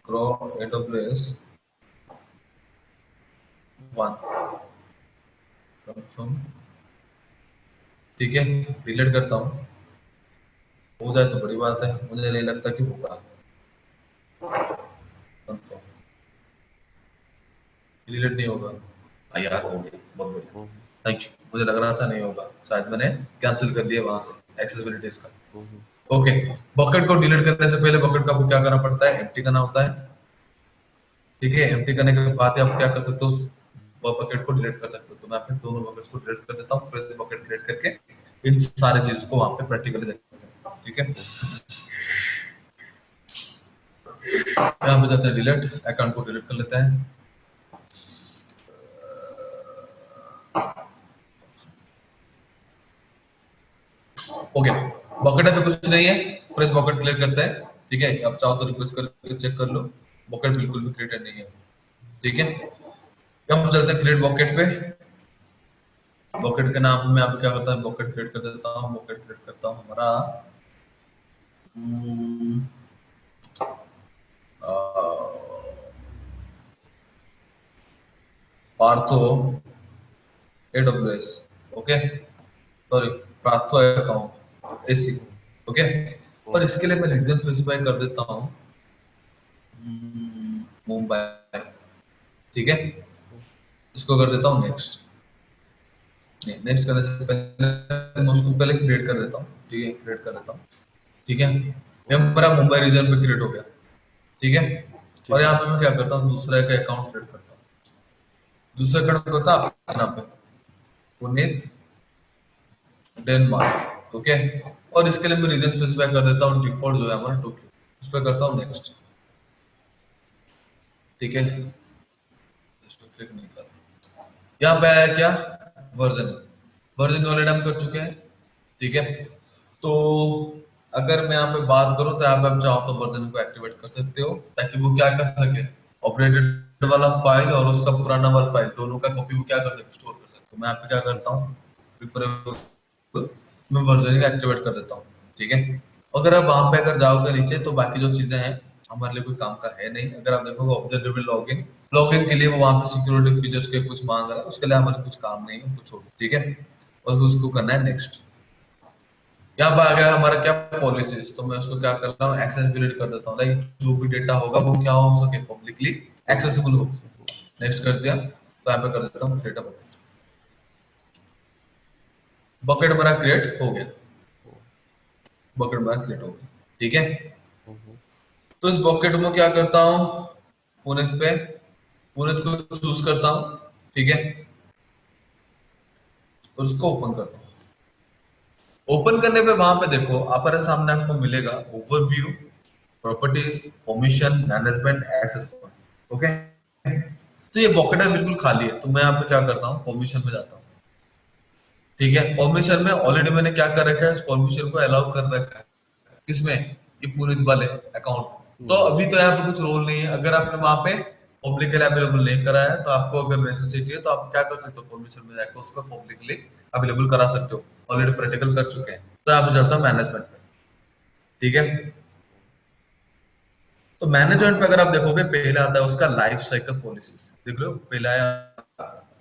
क्रो AWS 1 कंफर्म, ठीक है। डिलीट करता हूँ, हो जाए तो बड़ी बात है, मुझे नहीं लगता कि होगा। कंफर्म, डिलीट नहीं होगा। यार हो गया, बहुत हम्म, बढ़िया, थैंक यू। मुझे लग रहा था नहीं होगा, शायद मैंने कैंसिल कर दिया वहां से एक्सेसिबिलिटीज का। हम्म, ओके, बकेट को डिलीट करने से पहले बकेट का आपको क्या करना पड़ता है, एम्प्टी करना होता है, ठीक है। एम्प्टी करने के बाद ही आप क्या कर सकते हो, वो बकेट को डिलीट कर सकते हो। तो मैं फिर दोनों बकेट्स को डिलीट कर देता हूँ, फ्रेश बकेट क्रिएट करके इन सारे चीज को वहां पे प्रैक्टिकली देखते हैं, ठीक है। यहाँ पे जाते हैं डिलीट, अकाउंट को डिलीट कर लेते हैं। ओके, बकेट पे कुछ नहीं है, फ्रेश बकेट क्लियर करते हैं, ठीक है। आप चाहो तो रिफ्रेश करके चेक कर लो, बकेट अच्छा। बिल्कुल भी क्रिएटेड नहीं है, ठीक है। हम चलते हैं क्रिएट बकेट पे। बकेट के नाम में आप क्या करता है, बकेट क्रिएट कर देता हूँ, बकेट क्रिएट करता हूँ हमारा Partho AWS, okay, sorry, Prartho account AC, okay. और इसके लिए मैं रीजन स्पेसिफाई कर देता हूँ मुंबई, ठीक है। इसको कर देता हूँ नेक्स्ट। नेक्स्ट करने से पहले मैं उसको पहले क्रिएट कर देता हूँ, ठीक है, क्रिएट कर देता हूँ, ठीक है। ये मेरा मुंबई रीजन पे क्रिएट हो गया, ठीक है। और ठीक है। यहाँ पे मैं क्या करता हूँ, दूसरा एक अकाउंट क्रिएट करता हूँ। दूसरा अकाउंट होता है आपके नाम पे, पुनीत डेनमार्क, ओके। और इसके लिए मैं रीजन स्पेसिफाई कर देता हूँ, डिफॉल्ट जो है हमारा टोक्यो, उस पर करता हूँ नेक्स्ट, ठीक है। इसको क्लिक नहीं करता। यहाँ पे आया क्या, वर्जन, वर्जन ऑलरेडी हम कर चुके हैं, ठीक है। तो अगर मैं यहाँ पे बात करूँ तो यहाँ पे आप चाहो तो वर्जन को एक्टिवेट कर सकते हो, ताकि वो क्या कर सके, ऑपरेटेड वाला फाइल और उसका पुराना वाला फाइल दोनों का कॉपी वो क्या कर सके, स्टोर कर सके। तो मैं यहाँ पे क्या करता हूँ, प्रेफरेबल मैं वर्जन को एक्टिवेट कर देता हूँ, ठीक है। अगर आप वहां पे अगर जाओगे नीचे तो बाकी जो चीजें हैं हमारे लिए कोई काम का है नहीं। अगर आप देखोगे ऑब्जर्वेबल लॉगिन, लॉगिन के लिए वो वहां पे सिक्योरिटी फीचर्स के कुछ मांग रहा है, उसके लिए हमारे कुछ काम नहीं है, उसको छोड़ो, ठीक है। और उसको करना है नेक्स्ट। यहाँ पे आ गया हमारा क्या, पॉलिसीज। तो मैं उसको क्या कर रहा हूँ, एक्सेसिबिलिटी कर देता हूँ, लाइक जो भी डेटा होगा वो क्या हो सके, पब्लिकली एक्सेसिबल हो। नेक्स्ट कर दिया, तो यहाँ पे कर देता हूँ डेटा बकेट। बकेट मेरा क्रिएट हो गया, बकेट मेरा क्रिएट हो गया, ठीक है। तो इस बकेट में क्या करता हूँ, पुनित पे, पुनित को चूज करता हूँ, ठीक है। और उसको ओपन करता हूँ। ओपन करने पे वहां पे देखो हमारे सामने आपको मिलेगा overview, properties, permission, management, access point, okay. तो ये बकेट बिल्कुल खाली है, तो मैं यहाँ पे क्या करता हूँ, परमिशन में जाता हूँ, ठीक है। परमिशन में ऑलरेडी मैंने क्या कर रखा है, इस परमिशन को अलाउ कर रखा है, किसमें, ये पूरे वाले अकाउंट। तो अभी तो यहाँ पे कुछ रोल नहीं है। अगर आपने वहां पे पब्लिकली अवेलेबल नहीं करा है, तो आपको अगर नेसेसिटी है तो आप क्या कर सकते हो, परमिशन में जाकर उसको पब्लिकली अवेलेबल करा सकते हो। ऑलरेडी प्रैक्टिकल कर चुके हैं। तो यहाँ पे चलता है मैनेजमेंट पे, ठीक है। तो मैनेजमेंट पे अगर आप देखोगे पहले आता है उसका लाइफ साइकिल पॉलिसीज, देख रहे हो, पहला आया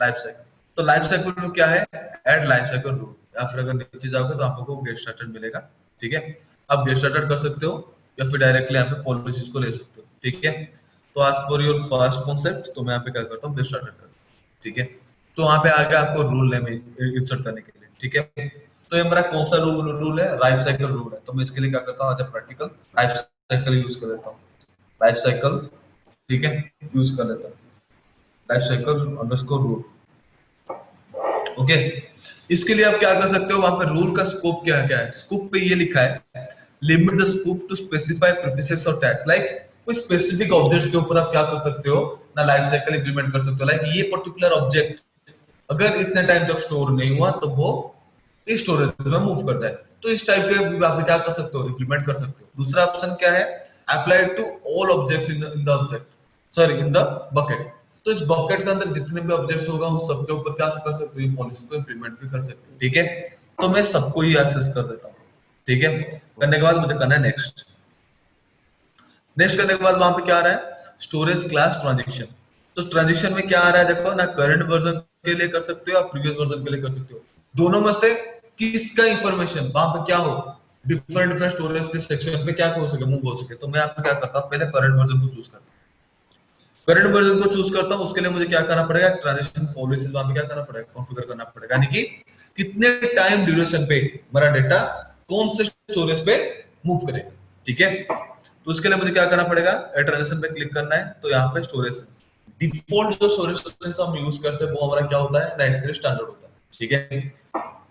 लाइफ साइकिल। तो लाइफ साइकिल में क्या है, ऐड लाइफ साइकिल रूल, या फिर अगर नीचे जाओगे तो आपको गेट स्टार्टेड मिलेगा, ठीक है। आप गेट स्टार्टेड कर सकते हो या फिर डायरेक्टली यहाँ पे पॉलिसीज को ले सकते हो, ठीक है। तो आज पर योर फर्स्ट कॉन्सेप्ट, तो मैं यहाँ पे क्या करता हूँ, गेट स्टार्टेड करता हूँ, ठीक है। तो वहां पे आगे आपको रूल नेम इंसर्ट करने के लिए, ठीक है। तो ये मेरा कौन सा रूल है, लाइफ साइकिल रूल है। तो मैं इसके लिए क्या करता हूँ, आज प्रैक्टिकल लाइफ साइकिल यूज कर लेता हूँ, लाइफ साइकिल, ठीक है, यूज कर लेता हूँ, life cycle underscore rule, okay. इसके लिए आप क्या कर सकते हो, वहां पे रूल का स्कोप क्या है, क्या है स्कोप पे ये लिखा है, limit the scope to specify prefixes और टैग्स, लाइक कोई स्पेसिफिक ऑब्जेक्ट्स के ऊपर आप क्या कर सकते हो ना, लाइफ साइकिल इंप्लीमेंट कर सकते हो। लाइक ये पर्टिकुलर ऑब्जेक्ट अगर इतने टाइम तक स्टोर नहीं हुआ तो वो इस स्टोरेज में मूव कर जाए, तो इस टाइप के आप क्या कर सकते हो, इंप्लीमेंट कर सकते हो। दूसरा ऑप्शन क्या है, apply to all objects in the object, sorry in the bucket. तो इस बकेट के अंदर जितने भी ऑब्जेक्ट्स होगा उन सबके ऊपर क्या कर सकते हो, ये पॉलिसी को इंप्लीमेंट भी कर सकते हो, ठीक है। तो मैं सबको ही एक्सेस कर देता हूँ, ठीक है। करने के बाद मुझे करना है नेक्स्ट। नेक्स्ट करने के बाद वहां पे क्या आ रहा है, स्टोरेज क्लास ट्रांजिशन। तो ट्रांजिशन में क्या आ रहा है, देखो ना, करंट वर्जन के लिए कर सकते हो या प्रीवियस वर्जन के लिए कर सकते हो। दोनों में से किसका इंफॉर्मेशन वहां पे क्या हो, डिफरेंट डिफरेंट स्टोरेज के सेक्शन पे क्या हो सके, मूव हो सके। तो मैं यहाँ पे क्या करता हूँ, पहले करंट वर्जन को चूज करता हूँ। करंट वर्जन को चूज करता हूँ, उसके लिए मुझे क्या करना पड़ेगा, ट्रांजिशन पॉलिसीज वहां पे क्या करना पड़ेगा, कॉन्फ़िगर करना पड़ेगा, यानी कि कितने टाइम ड्यूरेशन पे मेरा डेटा कौन से स्टोरेज पे मूव करेगा, ठीक है। तो उसके लिए मुझे क्या करना पड़ेगा, ट्रांजिशन पे क्लिक करना है। तो यहाँ पे स्टोरेज डिफॉल्ट जो स्टोरेज हम यूज करते हैं वो हमारा क्या होता है, नेक्स्ट स्टैंडर्ड होता है, ठीक है।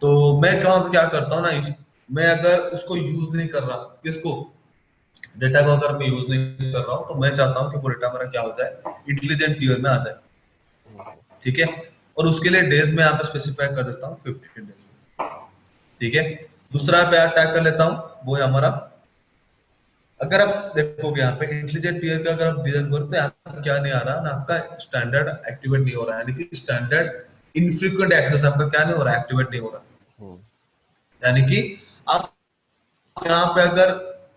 तो मैं क्या करता हूँ ना, मैं अगर उसको यूज नहीं कर रहा, किसको, डेटा को अगर मैं यूज नहीं कर रहा हूँ, तो मैं चाहता हूँ कि वो डेटा मेरा क्या हो जाए, इंटेलिजेंट टीयर में आ जाए, ठीक है। और उसके लिए डेज में यहाँ पे स्पेसिफाई कर देता हूँ 15 डेज में, ठीक है। दूसरा पे टैग कर लेता हूँ, वो है हमारा, अगर आप देखोगे यहाँ पे इंटेलिजेंट टीयर का अगर आप डिजाइन करते हैं, आपका क्या नहीं आ रहा ना, आपका स्टैंडर्ड एक्टिवेट नहीं हो रहा है, यानी कि स्टैंडर्ड इनफ्रीक्वेंट एक्सेस आपका क्या नहीं हो रहा, एक्टिवेट नहीं हो रहा। यानी कि आप यहाँ पे अगर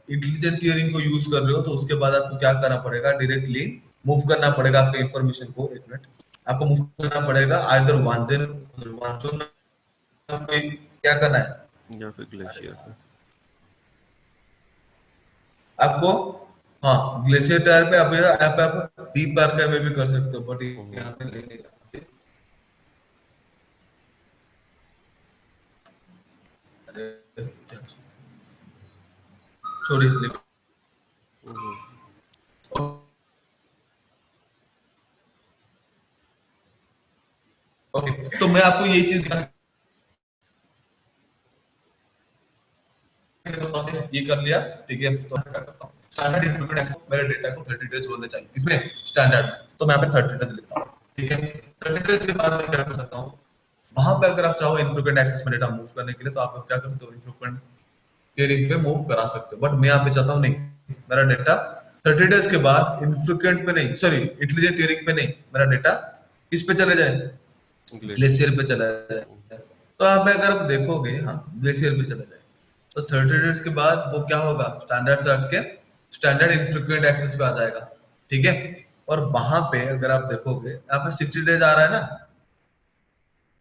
इंटेलिजेंट टीयरिंग को यूज कर रहे हो, तो उसके बाद आपको क्या करना पड़ेगा, डायरेक्टली मूव करना पड़ेगा आपके इंफॉर्मेशन को, एक मिनट, आपको मूव करना पड़ेगा आइदर वांजन वांचो में कोई क्या करना है। या फिर अरे ग्लेशियर पे। यार, आपको हाँ ग्लेशियर टायर पे आप यहाँ पे आप डीप पार का वे भी कर सकते हो बट हम्म। यहाँ पे ले नहीं रहा। अरे क्या छोड़िए। हम्म। ओके तो मैं आपको ये चीज ये कर लिया ठीक है। तो मैं क्या करता हूँ स्टैंडर्ड इंक्रीमेंट मेरे डेटा को 30 डेज होने चाहिए इसमें स्टैंडर्ड में, तो मैं यहाँ पे 30 डेज लिखता हूँ ठीक है। 30 डेज के बाद मैं क्या कर सकता हूँ वहां पे अगर आप चाहो इन्फ्रीक्वेंट एक्सेस में डेटा मूव करने के लिए तो आप क्या कर सकते हो इन्फ्रीक्वेंट टियरिंग पे मूव करा सकते हो बट मैं यहाँ पे चाहता हूँ नहीं मेरा डेटा 30 डेज के बाद इन्फ्रीक्वेंट पे नहीं सॉरी इंटेलिजेंट टियरिंग पे नहीं मेरा डेटा किस पे चले जाए ग्लेशियर। ग्लेशियर पे चला जाए। तो यहाँ पे अगर आप देखोगे हाँ ग्लेशियर पे चला जाए तो 30 डेज के बाद वो क्या होगा स्टैंडर्ड से हट के स्टैंडर्ड इनफ्रीक्वेंट एक्सेस पे आ जाएगा ठीक है। और वहां पे अगर आप देखोगे यहाँ पे 60 डेज आ रहा है ना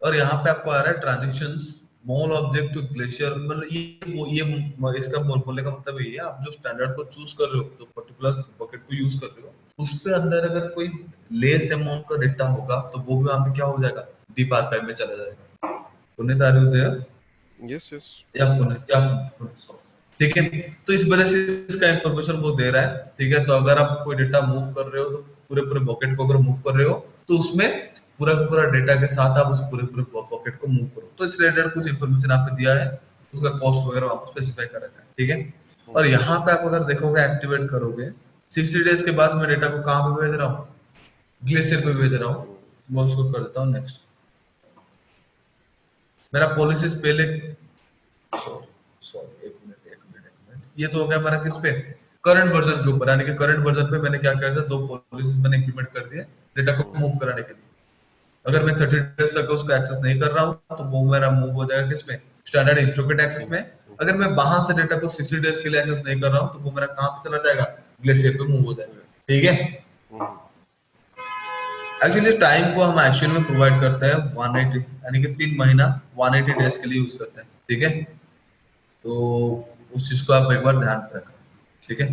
और यहाँ पे आपको आ रहा है transaction small object to glacier मतलब ये इसका बोलने का मतलब ये है आप जो स्टैंडर्ड को चूज कर रहे हो जो पर्टिकुलर बकेट को यूज कर रहे हो उस पे अंदर अगर कोई लेस अमाउंट का डेटा होगा तो वो भी वहां पे क्या हो जाएगा डीप आर्काइव में चला जाएगा। पुण्य तारुदय यस यस। या पुण्य या sorry, ठीक है। तो इस वजह से इसका इंफॉर्मेशन वो दे रहा है ठीक है। तो अगर आप कोई डेटा मूव कर रहे हो तो पूरे पूरे बकेट को अगर मूव कर रहे हो तो उसमें पूरा का पूरा डेटा के साथ आप उस पूरे पूरे बकेट को मूव करो तो इस रिलेटेड कुछ इन्फॉर्मेशन आपने दिया है उसका कॉस्ट वगैरह आपको स्पेसिफाई कर रखा है ठीक है। और यहाँ पे आप अगर देखोगे एक्टिवेट करोगे 60 डेज के बाद मैं डेटा को कहाँ पे भेज रहा हूँ ग्लेशियर पे भेज रहा हूँ। मैं उसको कर देता हूँ नेक्स्ट। मेरा पॉलिसी पहले सॉरी सॉरी एक मिनट ये तो हो गया हमारा किस पे करंट वर्जन के ऊपर यानी कि करंट वर्जन पे मैंने क्या कर दिया दो पॉलिसीज मैंने इंप्लीमेंट कर दिए डेटा को मूव कराने के लिए। अगर मैं 30 डेज तक उसको एक्सेस नहीं कर रहा हूँ तो वो मेरा मूव हो जाएगा किसमें स्टैंडर्ड इंफ्रीक्वेंट एक्सेस में। अगर मैं वहां से डेटा को 60 डेज के लिए एक्सेस नहीं कर रहा हूँ तो वो मेरा कहाँ पे चला जाएगा ग्लेशियर पे मूव हो जाएगा ठीक है। एक्चुअली टाइम को हम एक्चुअल में प्रोवाइड करते हैं 180 यानी कि 3 महीना 180 डेज के लिए यूज करते हैं ठीक है। तो उस चीज को आप एक बार ध्यान में रखें ठीक है।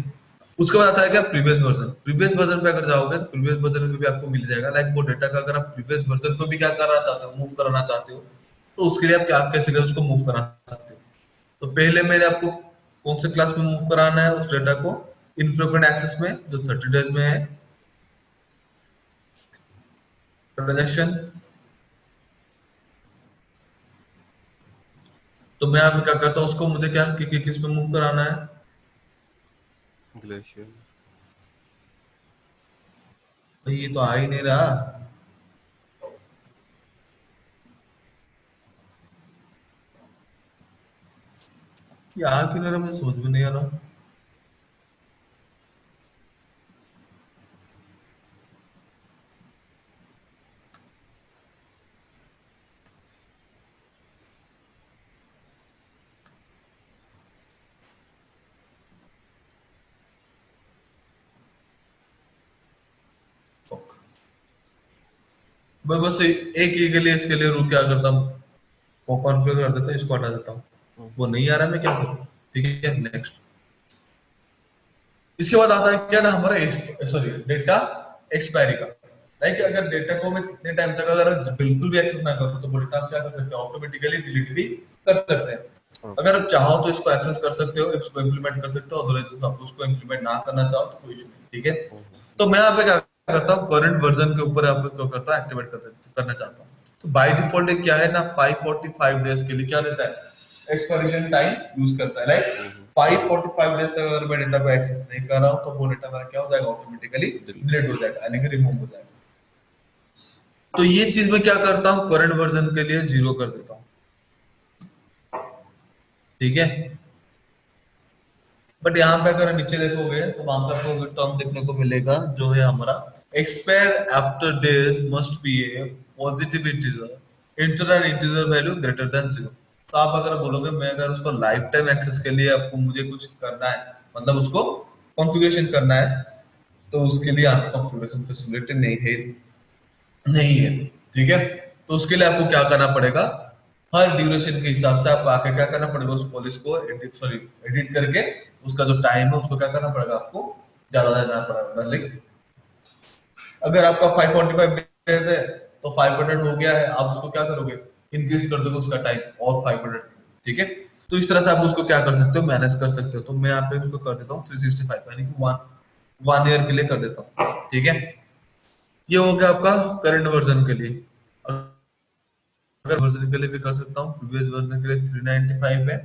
उसके बाद आता है क्या प्रीवियस वर्जन पे अगर जाओगे तो प्रीवियस वर्जन में भी आपको मिल जाएगा लाइक वो डेटा का अगर आप प्रीवियस वर्जन को भी क्या करना चाहते हो मूव कराना चाहते हो तो उसके लिए आप क्या कैसे उसको मूव करा सकते हो। तो पहले मैंने आपको कौन से क्लास में मूव कराना है उस डेटा को इनफ्रीक्वेंट एक्सेस में जो 30 डेज में है ट्रांजेक्शन। तो मैं अभी क्या करता हूँ उसको मुझे क्या किस में मूव कराना है ग्लेशियर। भाई ये तो आ ही नहीं रहा। ये आ क्यों नहीं रहा मुझे समझ में नहीं आ रहा। मैं बस एक ही के लिए इसके लिए रूल क्या करता हूँ वो कॉन्फ़िगर कर देता हूँ इसको हटा देता हूँ। वो नहीं आ रहा मैं क्या करूँ ठीक है नेक्स्ट। इसके बाद आता है क्या ना हमारा सॉरी डेटा एक्सपायरी का। लाइक अगर डेटा को मैं कितने टाइम तक अगर बिल्कुल भी एक्सेस ना करूँ तो वो डेटा आप क्या कर सकते हो ऑटोमेटिकली डिलीट भी कर सकते हैं। अगर आप चाहो तो इसको एक्सेस कर सकते हो इसको इम्प्लीमेंट कर सकते हो अदरवाइज आप उसको इम्प्लीमेंट ना करना चाहो तो कोई इशू नहीं ठीक है। तो मैं यहाँ पे क्या करता हूँ करंट वर्जन के ऊपर यहाँ पे क्या करता हूँ एक्टिवेट करना चाहता हूँ। तो बाय डिफॉल्ट क्या है ना 545 डेज के लिए क्या रहता है एक्सपायरेशन टाइम यूज करता है लाइक 545 डेज तक अगर मैं डेटा को एक्सेस नहीं कर रहा हूँ तो वो डेटा मेरा क्या हो जाएगा ऑटोमेटिकली डिलीट हो जाएगा यानी कि रिमूव हो जाएगा। तो ये चीज मैं क्या करता हूँ करंट वर्जन के लिए 0 कर देता हूँ ठीक है। बट यहाँ पे अगर नीचे देखोगे तो वहां पे आपको टर्म देखने को मिलेगा जो है हमारा expire after days must be A positive integer inter and integer value greater than 0। तो आप अगर बोलोगे मैं अगर उसको लाइफ टाइम एक्सेस के लिए आपको मुझे कुछ करना है मतलब उसको कॉन्फ़िगरेशन करना है तो उसके लिए आपको कॉन्फ़िगरेशन फैसिलिटी नहीं है। नहीं है। ठीक है, तो उसके लिए आपको क्या करना पड़ेगा, हर ड्यूरेशन के हिसाब से आपको आके क्या करना पड़ेगा, उस पॉलिश को एडिट करके उसका जो टाइम है उसको क्या करना पड़ेगा, आपको ज्यादा देना पड़ेगा। लेकिन अगर आपका 545 डेज है तो 500 हो गया है, आप उसको क्या करोगे, इंक्रीज कर दोगे उसका टाइम और 500। ठीक है, तो इस तरह से आप उसको क्या कर सकते हो, मैनेज कर सकते हो। तो मैं यहाँ पे उसको कर देता हूँ 365, यानी कि वन ईयर के लिए कर देता हूँ। ठीक है, ये हो गया आपका करंट वर्जन के लिए। अगर वर्जन के लिए भी कर सकता हूँ, प्रीवियस वर्जन के लिए 395 है,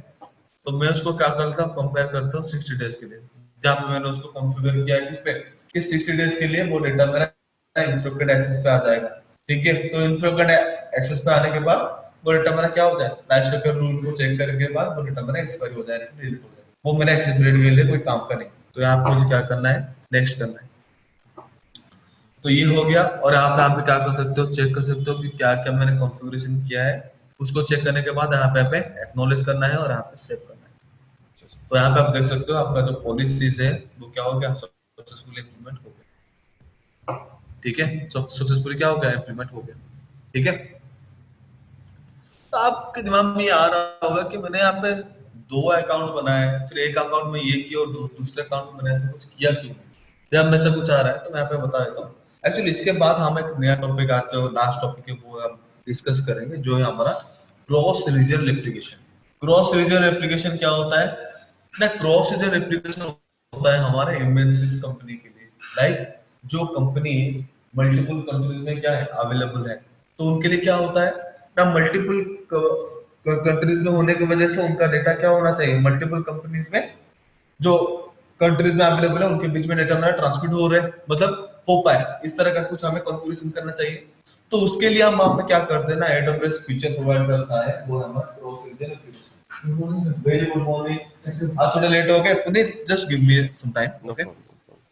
तो मैं उसको क्या करता हूँ, कंपेयर करता हूँ 60 डेज के लिए, जहाँ पे मैंने उसको कॉन्फ़िगर किया है किस पे, कि 60 डेज के लिए वो डेटा मेरा इन्फ्रेक्टेड एक्सेस पे आ जाएगा। ठीक है, तो इन्फ्रेक्टेड एक्सेस पे आने के बाद वो डेटा मेरा क्या हो जाए, नाइस्टर रूल को चेक करने के बाद वो डेटा मेरा एक्सपायर हो जाए, डिलीट हो जाए, वो मेरा एक्सेसिबिलिटी के लिए कोई काम का नहीं। तो यहाँ पे मुझे क्या करना है, नेक्स्ट करना है। तो ये हो गया, और यहाँ पे क्या कर सकते हो, चेक कर सकते हो कि क्या क्या मैंने कॉन्फ़िगरेशन किया है। उसको चेक करने के बाद यहाँ पे एक्नॉलेज करना है और यहाँ पे सेव करना है। अच्छा तो यहाँ पे आप देख सकते हो आपका जो पॉलिसीज है वो क्या हो गया, सक्सेसफुली इम्प्लीमेंट हो गया। ठीक है, सक्सेसफुली क्या हो गया, इम्प्लीमेंट हो गया। ठीक है, तो आपके दिमाग में ये आ रहा होगा कि मैंने यहाँ पे दो अकाउंट बनाए, फिर एक अकाउंट में ये किया और दूसरे अकाउंट में मैंने ऐसा कुछ किया क्यों। जब ऐसा कुछ आ रहा है तो मैं यहाँ पे बता देता हूँ। एक्चुअली इसके बाद हम एक नया टॉपिक, आज जो लास्ट टॉपिक है वो हम डिस्कस करेंगे, जो है हमारा cross regional application. Cross regional application क्या होता है ना, क्रॉस रीजनल एप्लीकेशन होता है हमारे एमएनसीज कंपनी के लिए। लाइक जो कंपनी मल्टीपल कंट्रीज में क्या है अवेलेबल है, तो उनके लिए क्या होता है ना, मल्टीपल कंट्रीज में होने की वजह से उनका डेटा क्या होना चाहिए, मल्टीपल कंपनीज में जो कंट्रीज में अवेलेबल है उनके बीच में डेटा मेरा ट्रांसमिट हो रहा है, मतलब हो पाए, इस तरह का कुछ हमें कॉन्फ़िगरेशन करना चाहिए। तो उसके लिए हम वहां पे क्या करते हैं ना, एडब्ल्यूएस फीचर प्रोवाइड करता है, वो हमारा cross region application. Very good morning, आज थोड़ा लेट हो गए Puneet, just give me some time, no okay. Problem no problem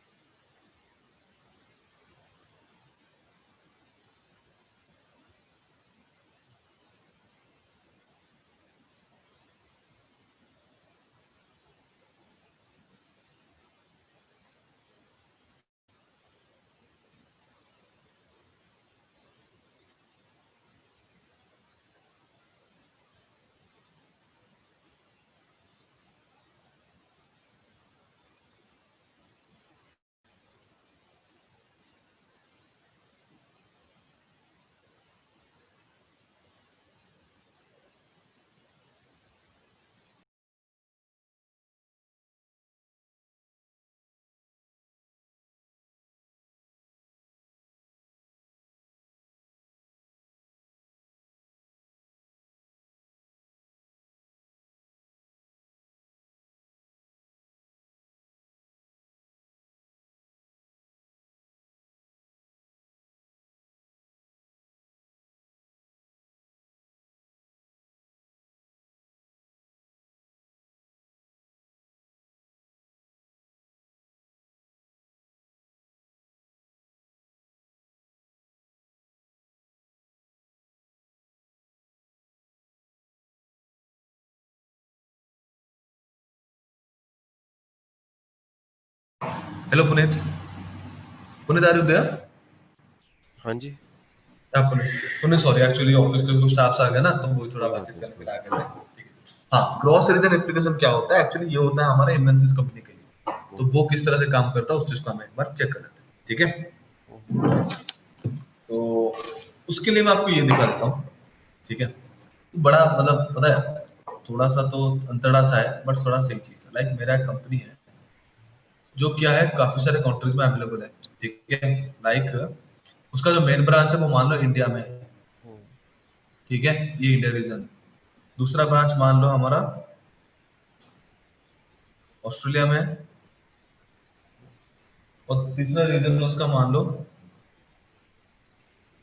hello Puneet, Puneet are you there? हाँ जी Puneet, Puneet sorry, actually office के कुछ स्टाफ्स आ गए ना, तो वो थोड़ा कोई बात बातचीत नहीं करने के कोई लिए आ बात गए थे। ठीक है, हाँ, क्रॉस रीजन एप्लीकेशन क्या होता है, एक्चुअली ये होता है हमारे एमएनसीज कंपनी के लिए। नहीं। तो वो किस तरह से काम करता है उस चीज को हम एक बार चेक कर लेते हैं। ठीक है, तो उसके लिए मैं आपको ये दिखा देता हूँ। ठीक है, तो बड़ा मतलब पता है, थोड़ा सा तो अंतड़ा सा है बट थोड़ा सही चीज है। लाइक मेरा एक कंपनी है जो क्या है काफी सारे कंट्रीज में अवेलेबल है। ठीक है, लाइक उसका जो मेन ब्रांच है वो मान लो इंडिया में है। ठीक है, ये इंडिया रीजन है। दूसरा ब्रांच मान लो हमारा ऑस्ट्रेलिया में है, और तीसरा रीजन उसका मान लो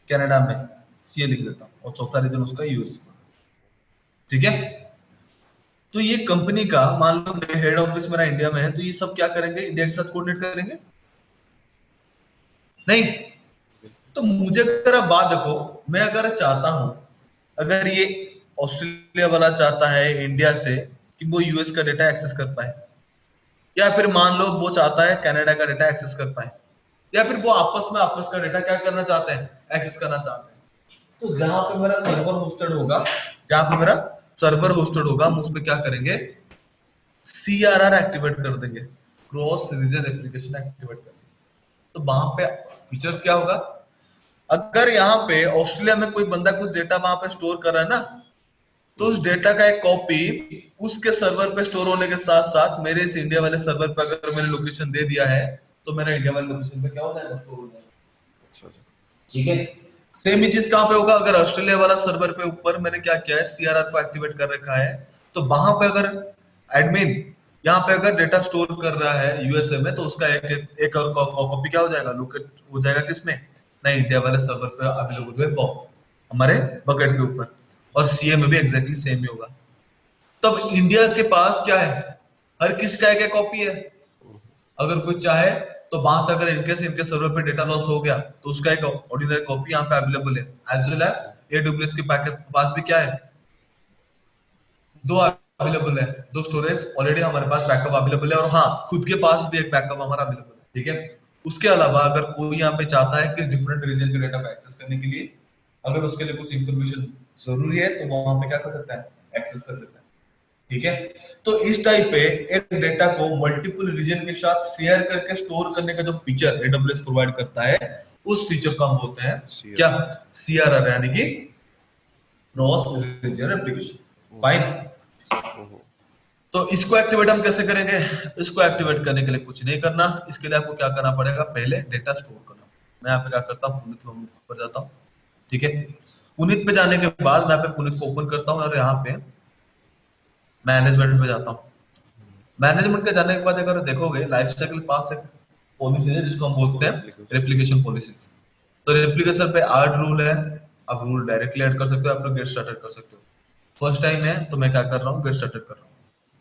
कनाडा में, सी लिख देता हूँ, और चौथा रीजन उसका यूएस में। ठीक है, तो ये कंपनी का मान लो हेड ऑफिस मेरा इंडिया में है, तो ये सब क्या करेंगे, इंडिया के साथ कोऑर्डिनेट करेंगे? नहीं। बिल्कुल तो मुझे अगर आप बात देखो, मैं अगर चाहता हूं, अगर ये ऑस्ट्रेलिया वाला चाहता है इंडिया से कि वो यूएस का डेटा एक्सेस कर पाए, या फिर मान लो वो चाहता है कनाडा का डेटा एक्सेस कर पाए, या फिर वो आपस का डेटा क्या करना चाहते हैं, एक्सेस करना चाहते हैं। तो जहां पे मेरा सर्वर होस्टेड होगा, जहां पे मेरा सर्वर होस्टेड होगा, हम उसमें क्या करेंगे, CRR एक्टिवेट कर देंगे, क्रॉस रीजन एप्लीकेशन एक्टिवेट कर देंगे। तो वहां पे फीचर्स क्या होगा, अगर यहाँ पे ऑस्ट्रेलिया में कोई बंदा कुछ डेटा वहां पे स्टोर कर रहा है ना, तो उस डेटा का एक कॉपी उसके सर्वर पे स्टोर होने के साथ साथ मेरे इस इंडिया वाले सर्वर पे अगर मैंने लोकेशन दे दिया है, तो मेरा इंडिया वाले लोकेशन पे क्या हो जाएगा, स्टोर हो जाएगा। अच्छा अच्छा। ठीक है। सेम ही चीज कहाँ पे होगा, अगर ऑस्ट्रेलिया वाला सर्वर पे ऊपर मैंने क्या किया है, CRR को एक्टिवेट कर रखा है, तो वहां पे अगर एडमिन यहाँ पे अगर डेटा स्टोर कर रहा है USA में, तो उसका एक और कॉपी क्या हो जाएगा, लोकेट हो जाएगा किसमें, ना इंडिया वाले सर्वर पे अवेलेबल है हमारे बकेट के ऊपर। और CA में भी एग्जैक्टली सेम ही होगा। तब इंडिया के पास क्या है, हर किसी का एक कॉपी है। हम्म, अगर कोई चाहे तो वहां से अगर इनकेस इनके सर्वर पे डेटा लॉस हो गया, तो उसका एक ऑर्डिनरी कॉपी यहाँ पे अवेलेबल है, एज वेल एज AWS के पैकेट पास भी क्या है, दो अवेलेबल है, दो स्टोरेज ऑलरेडी हमारे पास बैकअप अवेलेबल है, और हाँ खुद के पास भी एक बैकअप हमारा अवेलेबल है। ठीक है। उसके अलावा अगर कोई यहाँ पे चाहता है कि डिफरेंट रीजन के डेटा को एक्सेस करने के लिए, अगर उसके लिए कुछ इंफॉर्मेशन जरूरी है, तो वो वहां पे क्या कर सकता है, एक्सेस कर सकता है। ठीक है। तो इस टाइप पे एक डेटा को मल्टीपल रीजन के साथ शेयर करके स्टोर करने का जो फीचर AWS प्रोवाइड करता है, उस फीचर को हम बोलते हैं क्या, CRR। CRR, यानी कि क्रॉस रीजन एप्लीकेशन। हम्म, फाइन। हम्म, तो इसको एक्टिवेट हम कैसे करेंगे, इसको एक्टिवेट करने के लिए कुछ नहीं करना, इसके लिए आपको क्या करना पड़ेगा, पहले डेटा स्टोर करना। मैं यहाँ पे क्या करता हूँ, पुनीत पर जाता हूँ। ठीक है। पुनीत पे जाने के बाद मैं यहाँ पे पुनीत को ओपन करता हूँ, और यहाँ पे मैनेजमेंट पे जाता हूँ। मैनेजमेंट के जाने के बाद अगर देखोगे, लाइफ साइकिल पास एक पॉलिसी है जिसको हम बोलते हैं रेप्लिकेशन। Replication policies. तो रेप्लिकेशन पे 8 रूल है। आप रूल डायरेक्टली ऐड कर सकते हो या फिर गेट स्टार्टेड कर सकते हो। फर्स्ट टाइम है तो मैं क्या कर रहा हूँ, गेट स्टार्टेड कर रहा हूँ।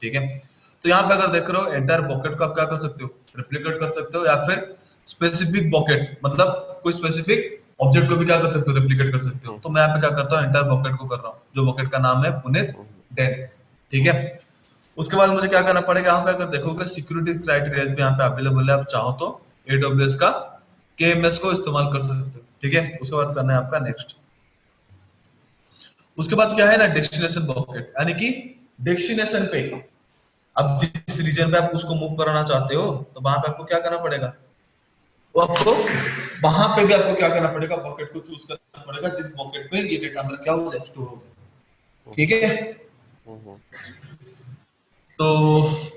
ठीक है। तो यहाँ पे अगर देख रहे हो, एंटायर बॉकेट को आप क्या कर सकते हो, रेप्लिकेट कर सकते हो, या फिर स्पेसिफिक बॉकेट मतलब कोई स्पेसिफिक ऑब्जेक्ट को भी क्या कर सकते हो, रेप्लिकेट कर सकते हो। तो मैं यहाँ पे क्या करता हूँ, एंटायर बॉकेट को कर रहा हूँ, जो बॉकेट का नाम है पुनित डेन। ठीक है। उसके बाद मुझे क्या करना पड़ेगा, यहाँ पे अगर देखोगे सिक्योरिटी क्राइटेरिया भी यहाँ पे अवेलेबल है, आप चाहो तो AWS का KMS को इस्तेमाल कर सकते हो। ठीक है। उसके बाद करना है आपका नेक्स्ट। उसके बाद क्या है ना, डेस्टिनेशन बॉकेट, यानी कि डेस्टिनेशन पे अब जिस रीजन पे आप उसको मूव कराना चाहते हो, तो वहां पे आपको क्या करना पड़ेगा, वो आपको वहां पे भी आपको क्या करना पड़ेगा, बकेट को चूज करना पड़ेगा जिस बकेट पे ये डेटा मेरा क्या हो जाए, स्टोर हो जाए। ठीक है। तो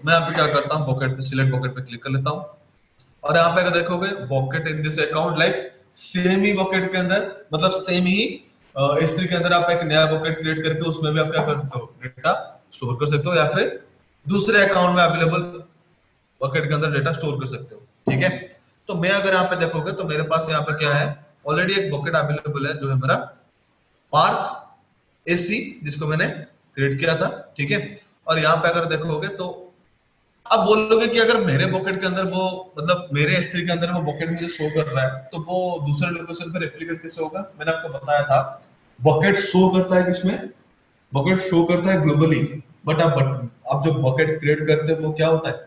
मैं यहाँ पे क्या करता हूँ, बकेट पे सिलेक्ट बकेट पे क्लिक कर लेता हूँ। और यहाँ पे अगर देखोगे, bucket in this account like same he bucket के अंदर, मतलब सेम ही S3 के अंदर आप एक नया बकेट क्रिएट करके उसमें भी आप क्या कर सकते हो, डेटा स्टोर कर सकते हो, या फिर दूसरे अकाउंट में अवेलेबल बकेट के अंदर डेटा स्टोर कर सकते हो। ठीक है। तो मैं अगर यहाँ पे देखोगे, तो मेरे पास यहाँ पे क्या है, ऑलरेडी एक बकेट अवेलेबल है जो है मेरा पार्थ AC, जिसको मैंने क्रिएट किया था। ठीक है। और यहाँ पे अगर देखोगे, तो आप बोलोगे कि अगर मेरे बकेट के अंदर वो, मतलब मेरे S3 के अंदर वो बकेट मुझे शो कर रहा है, तो वो दूसरे लोकेशन पे रेप्लिकेट कैसे होगा। मैंने आपको बताया था, बकेट शो करता है किसमें, बकेट शो करता है ग्लोबली। आप जब बकेट क्रिएट करते हो, वो क्या होता है,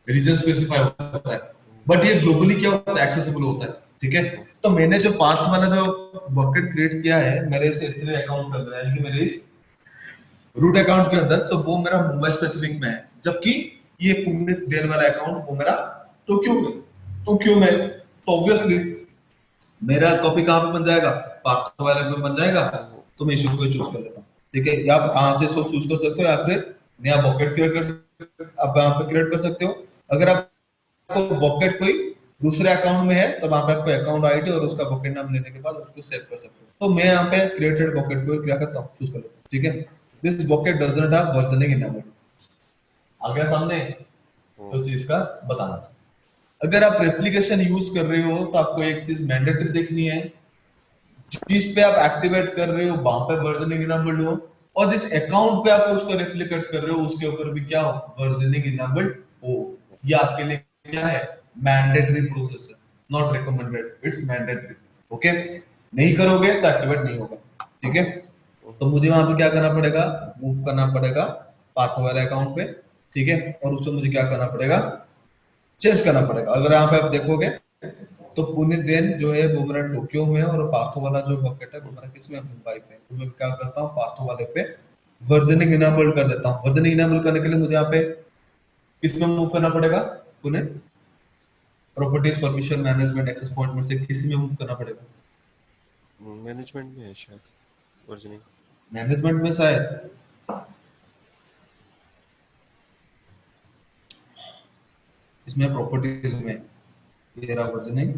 रीजन स्पेसिफाई होता है, बट ये ग्लोबली क्या होता है, एक्सेसिबल होता है। ठीक है। तो मैंने जो पास्ट वाला जो बकेट क्रिएट किया है मेरे इस S3 अकाउंट के अंदर, यानी कि मेरे इस रूट अकाउंट के अंदर, तो वो मेरा मुंबई स्पेसिफिक में है, जबकि ये पुनित डेल वाला अकाउंट वो मेरा टोक्यो में, टोक्यो में। तो ऑब्वियसली मेरा कॉपी कहाँ पे बन जाएगा, पार्थ वाले में बन जाएगा। तो मैं इसी को चूज कर लेता हूँ। ठीक है। या आप यहाँ से इसको चूज कर सकते हो, या फिर नया बकेट क्रिएट कर, आप यहाँ पे क्रिएट कर सकते हो। अगर आपको बकेट कोई दूसरे अकाउंट में है, तो वहां पे आपको अकाउंट आईडी और उसका बकेट नाम लेने के बाद उसको सेव कर सकते हो। तो मैं यहाँ पे क्रिएटेड बकेट को क्या करता हूँ, चूज कर लेता हूँ। ठीक है। This bucket does not have versioning enabled. आ गया सामने, तो चीज का बताना था। अगर आप रेप्लिकेशन यूज कर रहे हो, तो आपको एक चीज मैंडेटरी देखनी है, जिस पे आप एक्टिवेट कर रहे हो वहां पे वर्जनिंग इनेबल्ड हो, और जिस अकाउंट पे आप उसको रेप्लिकेट कर रहे हो उसके ऊपर भी क्या हो, वर्जनिंग इनेबल्ड हो। ये आपके लिए क्या है, मैंडेटरी प्रोसेस है, not recommended, it's mandatory. Okay. नहीं करोगे तो एक्टिवेट नहीं होगा। ठीक है। तो मुझे वहां पे क्या करना पड़ेगा, मूव करना पड़ेगा पाथ वाले अकाउंट पे। ठीक है। और उसमें मुझे क्या करना पड़ेगा, चेंज करना पड़ेगा। अगर यहाँ पे आप देखोगे, तो पुनिदेन जो है वो मेरा टोक्यो में है और पार्थो वाला जो बकेट है वो मेरा किस में है? मुंबई पे। तो मैं क्या करता हूँ पार्थो वाले पे वर्जनिंग इनेबल कर देता हूँ। वर्जनिंग इनेबल करने के लिए मुझे यहाँ पे किस में मूव करना पड़ेगा? पुणे properties permission management access point में से किसी में मूव करना पड़ेगा? मैनेजमेंट में है शायद वर्जनिंग। मैनेजमेंट में शायद इसमें प्रॉपर्टीज में ये रहा वर्जनिंग।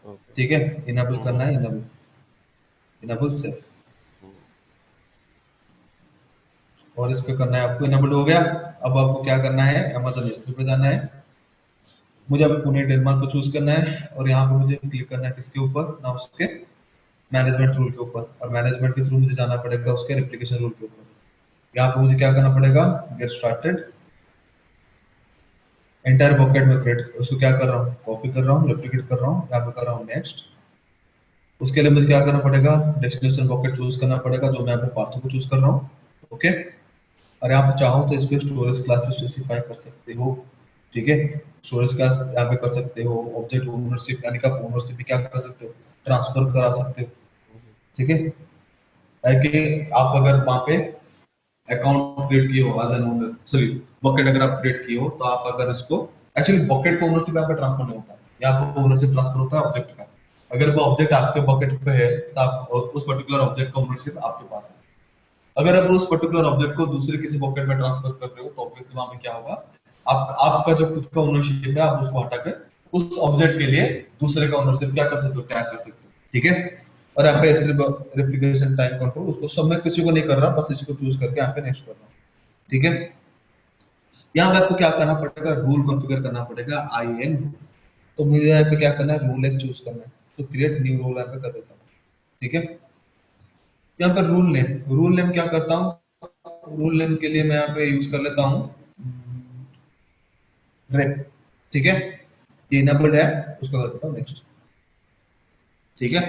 ओके। ठीक है, इनेबल करना है, हम्म। इनेबल इनेबल से हम्म। और इस पे करना है आपको। इनेबल हो गया। अब आपको क्या करना है? अमेज़न S3 पे जाना है। मुझे अभी पुणे डेनमार्क को चूज करना है और यहाँ पे मुझे क्लिक करना है किसके ऊपर ना, उसके मैनेजमेंट रूल के ऊपर। और मैनेजमेंट के थ्रू मुझे जाना पड़ेगा उसके रेप्लिकेशन रूल के ऊपर। यहाँ पे मुझे क्या करना पड़ेगा? गेट स्टार्टेड एंटायर बकेट में क्रिएट, उसको क्या कर रहा हूँ? कॉपी कर रहा हूँ, रेप्लिकेट कर रहा हूँ, यहाँ पे कर रहा हूँ नेक्स्ट। उसके लिए मुझे क्या करना पड़ेगा? डेस्टिनेशन बकेट चूज करना पड़ेगा, जो मैं यहाँ पे पार्थो को चूज कर रहा हूँ। ओके, और यहाँ पे चाहो तो इस पे स्टोरेज क्लास भी स्पेसिफाई कर सकते हो। ठीक है, स्टोरेज क्लास यहाँ पे कर सकते हो। ऑब्जेक्ट ओनरशिप यानी कि ओनरशिप भी क्या कर सकते हो? ट्रांसफर करा सकते हो। ठीक है, ताकि आप अगर वहाँ पे अकाउंट क्रिएट किए हो as an owner, sorry bucket अगर आप क्रिएट किए हो तो आप अगर इसको, एक्चुअली बकेट का ओनरशिप यहाँ पे ट्रांसफर नहीं होता, यहाँ पे ओनरशिप ट्रांसफर होता है ऑब्जेक्ट का। अगर वो ऑब्जेक्ट आपके बकेट पे है तो आप उस पर्टिकुलर ऑब्जेक्ट का ओनरशिप आपके पास है। अगर आप उस पर्टिकुलर ऑब्जेक्ट को दूसरे किसी पॉकेट में ट्रांसफर कर रहे हो तो ऑब्वियसली वहां पे क्या होगा? आपका जो खुद का ओनरशिप है आप उसको हटा कर उस ऑब्जेक्ट के लिए दूसरे का ओनरशिप क्या कर सकते हो? टैग कर सकते हो। ठीक है, और यहाँ पे रेप्लिकेशन टाइम कंट्रोल, उसको सब मैं किसी को नहीं कर रहा, बस इसको चूज करके यहाँ पे नेक्स्ट कर रहा हूँ। ठीक है, यहाँ पे आपको क्या करना पड़ेगा? रूल कॉन्फ़िगर करना पड़ेगा IAM। तो मुझे यहाँ पे क्या करना है? रूल एक चूज करना है, तो क्रिएट न्यू रूल यहाँ पे कर देता हूँ। ठीक है, यहाँ पर रूल नेम क्या करता हूँ? रूल नेम के लिए मैं यहाँ पे यूज कर लेता हूँ रेप। ठीक है, ये इनेबल्ड है, उसको कर देता हूँ नेक्स्ट। ठीक है,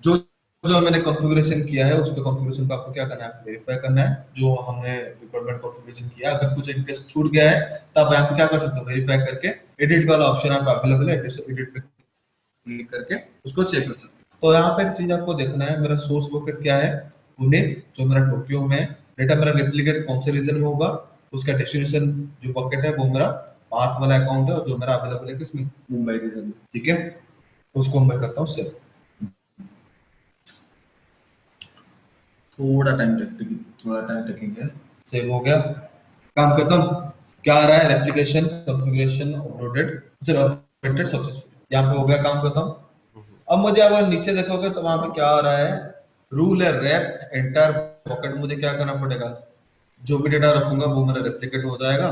जो जो मैंने कॉन्फ़िगरेशन किया है उसके कॉन्फ़िगरेशन को आपको क्या करना है? वेरीफाई करना है जो हमने डिपार्टमेंट कॉन्फ़िगरेशन किया। अगर कुछ इनकेस छूट गया है तो आप यहाँ पे क्या कर सकते हो? वेरीफाई करके एडिट वाला ऑप्शन यहाँ पे अवेलेबल है, एडिट पे क्लिक करके उसको चेक कर सकते हो। तो यहाँ पे एक चीज आपको देखना है, मेरा सोर्स बकेट क्या है? पुणे, जो मेरा टोक्यो में है। डेटा मेरा रेप्लिकेट कौन से रीजन में होगा? उसका डेस्टिनेशन जो बकेट है वो मेरा पार्थ वाला अकाउंट है और जो मेरा अवेलेबल है किसमें? मुंबई रीजन में। ठीक है, उसको मैं करता हूँ सेव। थोड़ा टाइम टेकिंग है। सेव हो गया, काम खत्म। क्या आ रहा है? रेप्लिकेशन कॉन्फ़िगरेशन अपलोडेड, चलो अपडेटेड सक्सेसफुल। यहाँ पे हो गया, काम खत्म। अब मुझे अगर नीचे देखोगे तो वहां पे क्या आ रहा है? रूल है रैप एंटायर पॉकेट। मुझे क्या करना पड़ेगा? जो भी डेटा रखूंगा वो मेरा रेप्लिकेट हो जाएगा।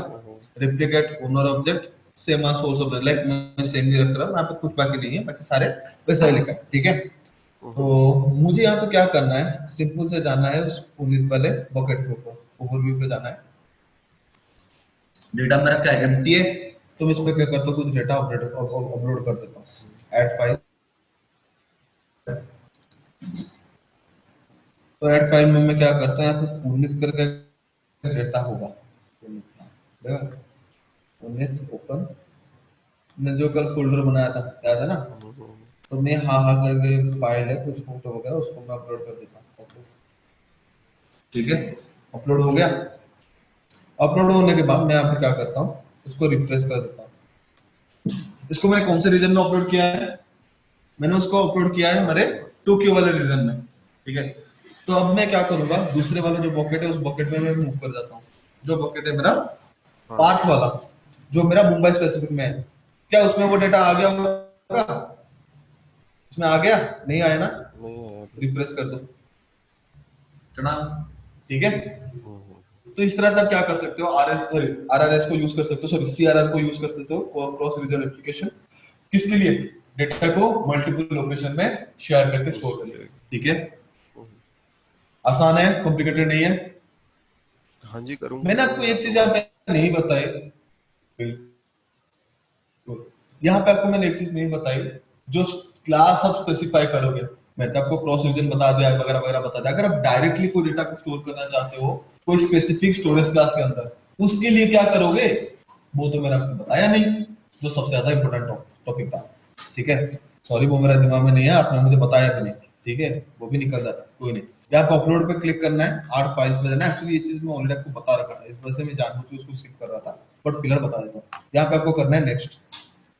Replicate owner object same source of, like मैं सेम ही रख रहा हूँ, यहाँ पे कुछ बाकी नहीं है, बाकी सारे वैसा ही लिखा है। ठीक है, तो मुझे यहाँ पे क्या करना है? सिंपल से जाना है उस पुनीत वाले बकेट के ऊपर, ओवरव्यू पे जाना है। डेटा मेरा क्या एम्प्टी है, तो मैं इस पे क्या करता हूँ? कुछ डेटा अपलोड कर देता हूँ। ऐड फाइल, तो ऐड फाइल में मैं क्या करता हूँ? यहाँ पे पुनीत करके डेटा होगा, देखा? पुनीत ओपन, मैंने जो कल फोल्डर बनाया था याद है ना? तो मैं हाँ हाँ करके फाइल है कुछ फोटो वगैरह, उसको मैं अपलोड कर देता हूँ। ठीक है, अपलोड हो गया। अपलोड होने के बाद मैं यहाँ पे क्या करता हूँ? उसको रिफ्रेश कर देता हूँ। इसको मैंने कौन से रीजन में अपलोड किया है? मैंने उसको अपलोड किया है हमारे टोक्यो वाले रीजन में। ठीक है, तो अब मैं क्या करूंगा? दूसरे वाला जो बकेट है उस बकेट में मैं मूव कर जाता हूँ। जो बकेट है मेरा हाँ। पार्थ वाला, जो मेरा मुंबई स्पेसिफिक में है, क्या उसमें वो डेटा आ गया होगा? इसमें आ गया? नहीं आया ना? नहीं आया अभी। रिफ्रेश कर दो, टना। ठीक है, हम्म। तो इस तरह से आप क्या कर सकते हो? RRS को यूज कर सकते हो, सॉरी CRR को यूज कर सकते हो, क्रॉस रीजन एप्लीकेशन। किसके लिए? डेटा को मल्टीपल लोकेशन में शेयर करके स्टोर करने। ठीक है, हम्म। आसान है, कॉम्प्लिकेटेड नहीं है। हाँ जी, करूंगा मैंने आपको करूंगा एक चीज तो। यहाँ पे नहीं बताई, यहाँ पे आपको मैंने एक चीज नहीं बताई, जो क्लास आप स्पेसिफाई करोगे। मैं तो आपको क्रॉस रीजन बता दिया वगैरह वगैरह बता दिया। अगर आप डायरेक्टली कोई डेटा को स्टोर करना चाहते हो कोई स्पेसिफिक स्टोरेज क्लास के अंदर, उसके लिए क्या करोगे? वो तो मैंने आपको बताया नहीं, जो सबसे ज्यादा इंपॉर्टेंट टॉपिक था। ठीक है, सॉरी वो मेरा दिमाग में नहीं है, आपने मुझे बताया भी नहीं, ठीक है, वो भी निकल जाता, कोई नहीं। यहाँ पे अपलोड पे क्लिक करना है, 8 फाइल्स पे जाना है। एक्चुअली ये चीज मैं ऑलरेडी आपको बता रखा था, इस वजह से मैं जानबूझ के उसको स्किप कर रहा था, बट फिलहाल बता देता हूँ। यहाँ पे आपको करना है नेक्स्ट,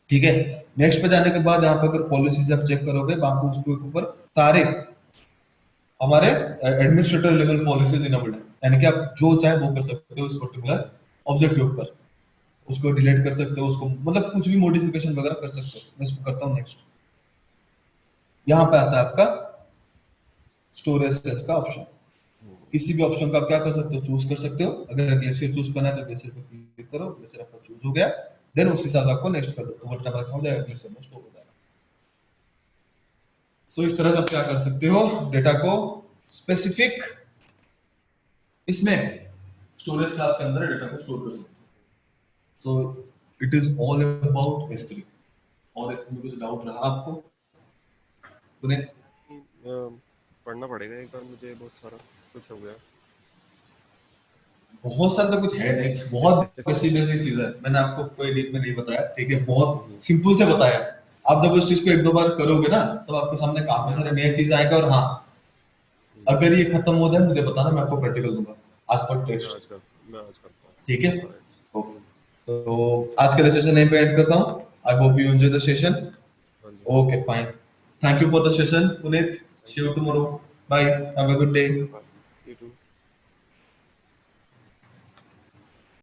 ठीक है। नेक्स्ट पे जाने के बाद यहाँ पे अगर पॉलिसीज आप चेक करोगे, आपको उसके ऊपर सारे हमारे एडमिनिस्ट्रेटर लेवल पॉलिसीज इनेबल्ड है, यानी कि आप जो चाहे वो कर सकते हो इस पर्टिकुलर ऑब्जेक्ट के ऊपर, उसको डिलीट कर सकते हो, उसको मतलब कुछ भी मॉडिफिकेशन वगैरह कर सकते हो। मैं इसको करता हूँ नेक्स्ट। यहाँ पे आता है आपका स्टोरेज सेल्स का ऑप्शन, किसी भी ऑप्शन का आप क्या कर सकते हो, चूज कर सकते हो। अगर ग्लेशियर चूज करना है तो ग्लेशियर पे क्लिक करो, ग्लेशियर आपका चूज हो गया, देन उसी हिसाब से आपको नेक्स्ट कर दो, तो वोल्ट नंबर हो जाएगा, ग्लेशियर में स्टोर हो जाएगा। सो इस तरह से आप क्या कर सकते हो, डेटा को स्पेसिफिक इसमें स्टोरेज क्लास के अंदर डेटा को स्टोर कर सकते हो। So it is all about S3। और S3 में कुछ डाउट रहा आपको पुनीत? पढ़ना पड़ेगा एक बार मुझे, बहुत सारा कुछ हो गया। बहुत सारा तो कुछ है नहीं, बहुत बेसिक बेसिक चीज है, मैंने आपको कोई डीप में नहीं बताया, ठीक है, बहुत सिंपल से बताया। आप जब उस चीज को एक दो बार करोगे ना, तो आपके सामने काफी मैं सारे आज नए चीज आएगा। और हाँ, अगर ये खत्म हो जाए मुझे बताना, मैं आपको प्रैक्टिकल दूंगा आज फॉर मैं टेस्ट, आज कर मैं आज करता हूँ ठीक है। सारा। ओके, तो आज के लिए सेशन यहीं पे एंड करता हूँ। I hope you enjoy the session. हाँ जी, okay fine, thank you for the session Puneet, see thank you you. Tomorrow, bye, have a good day.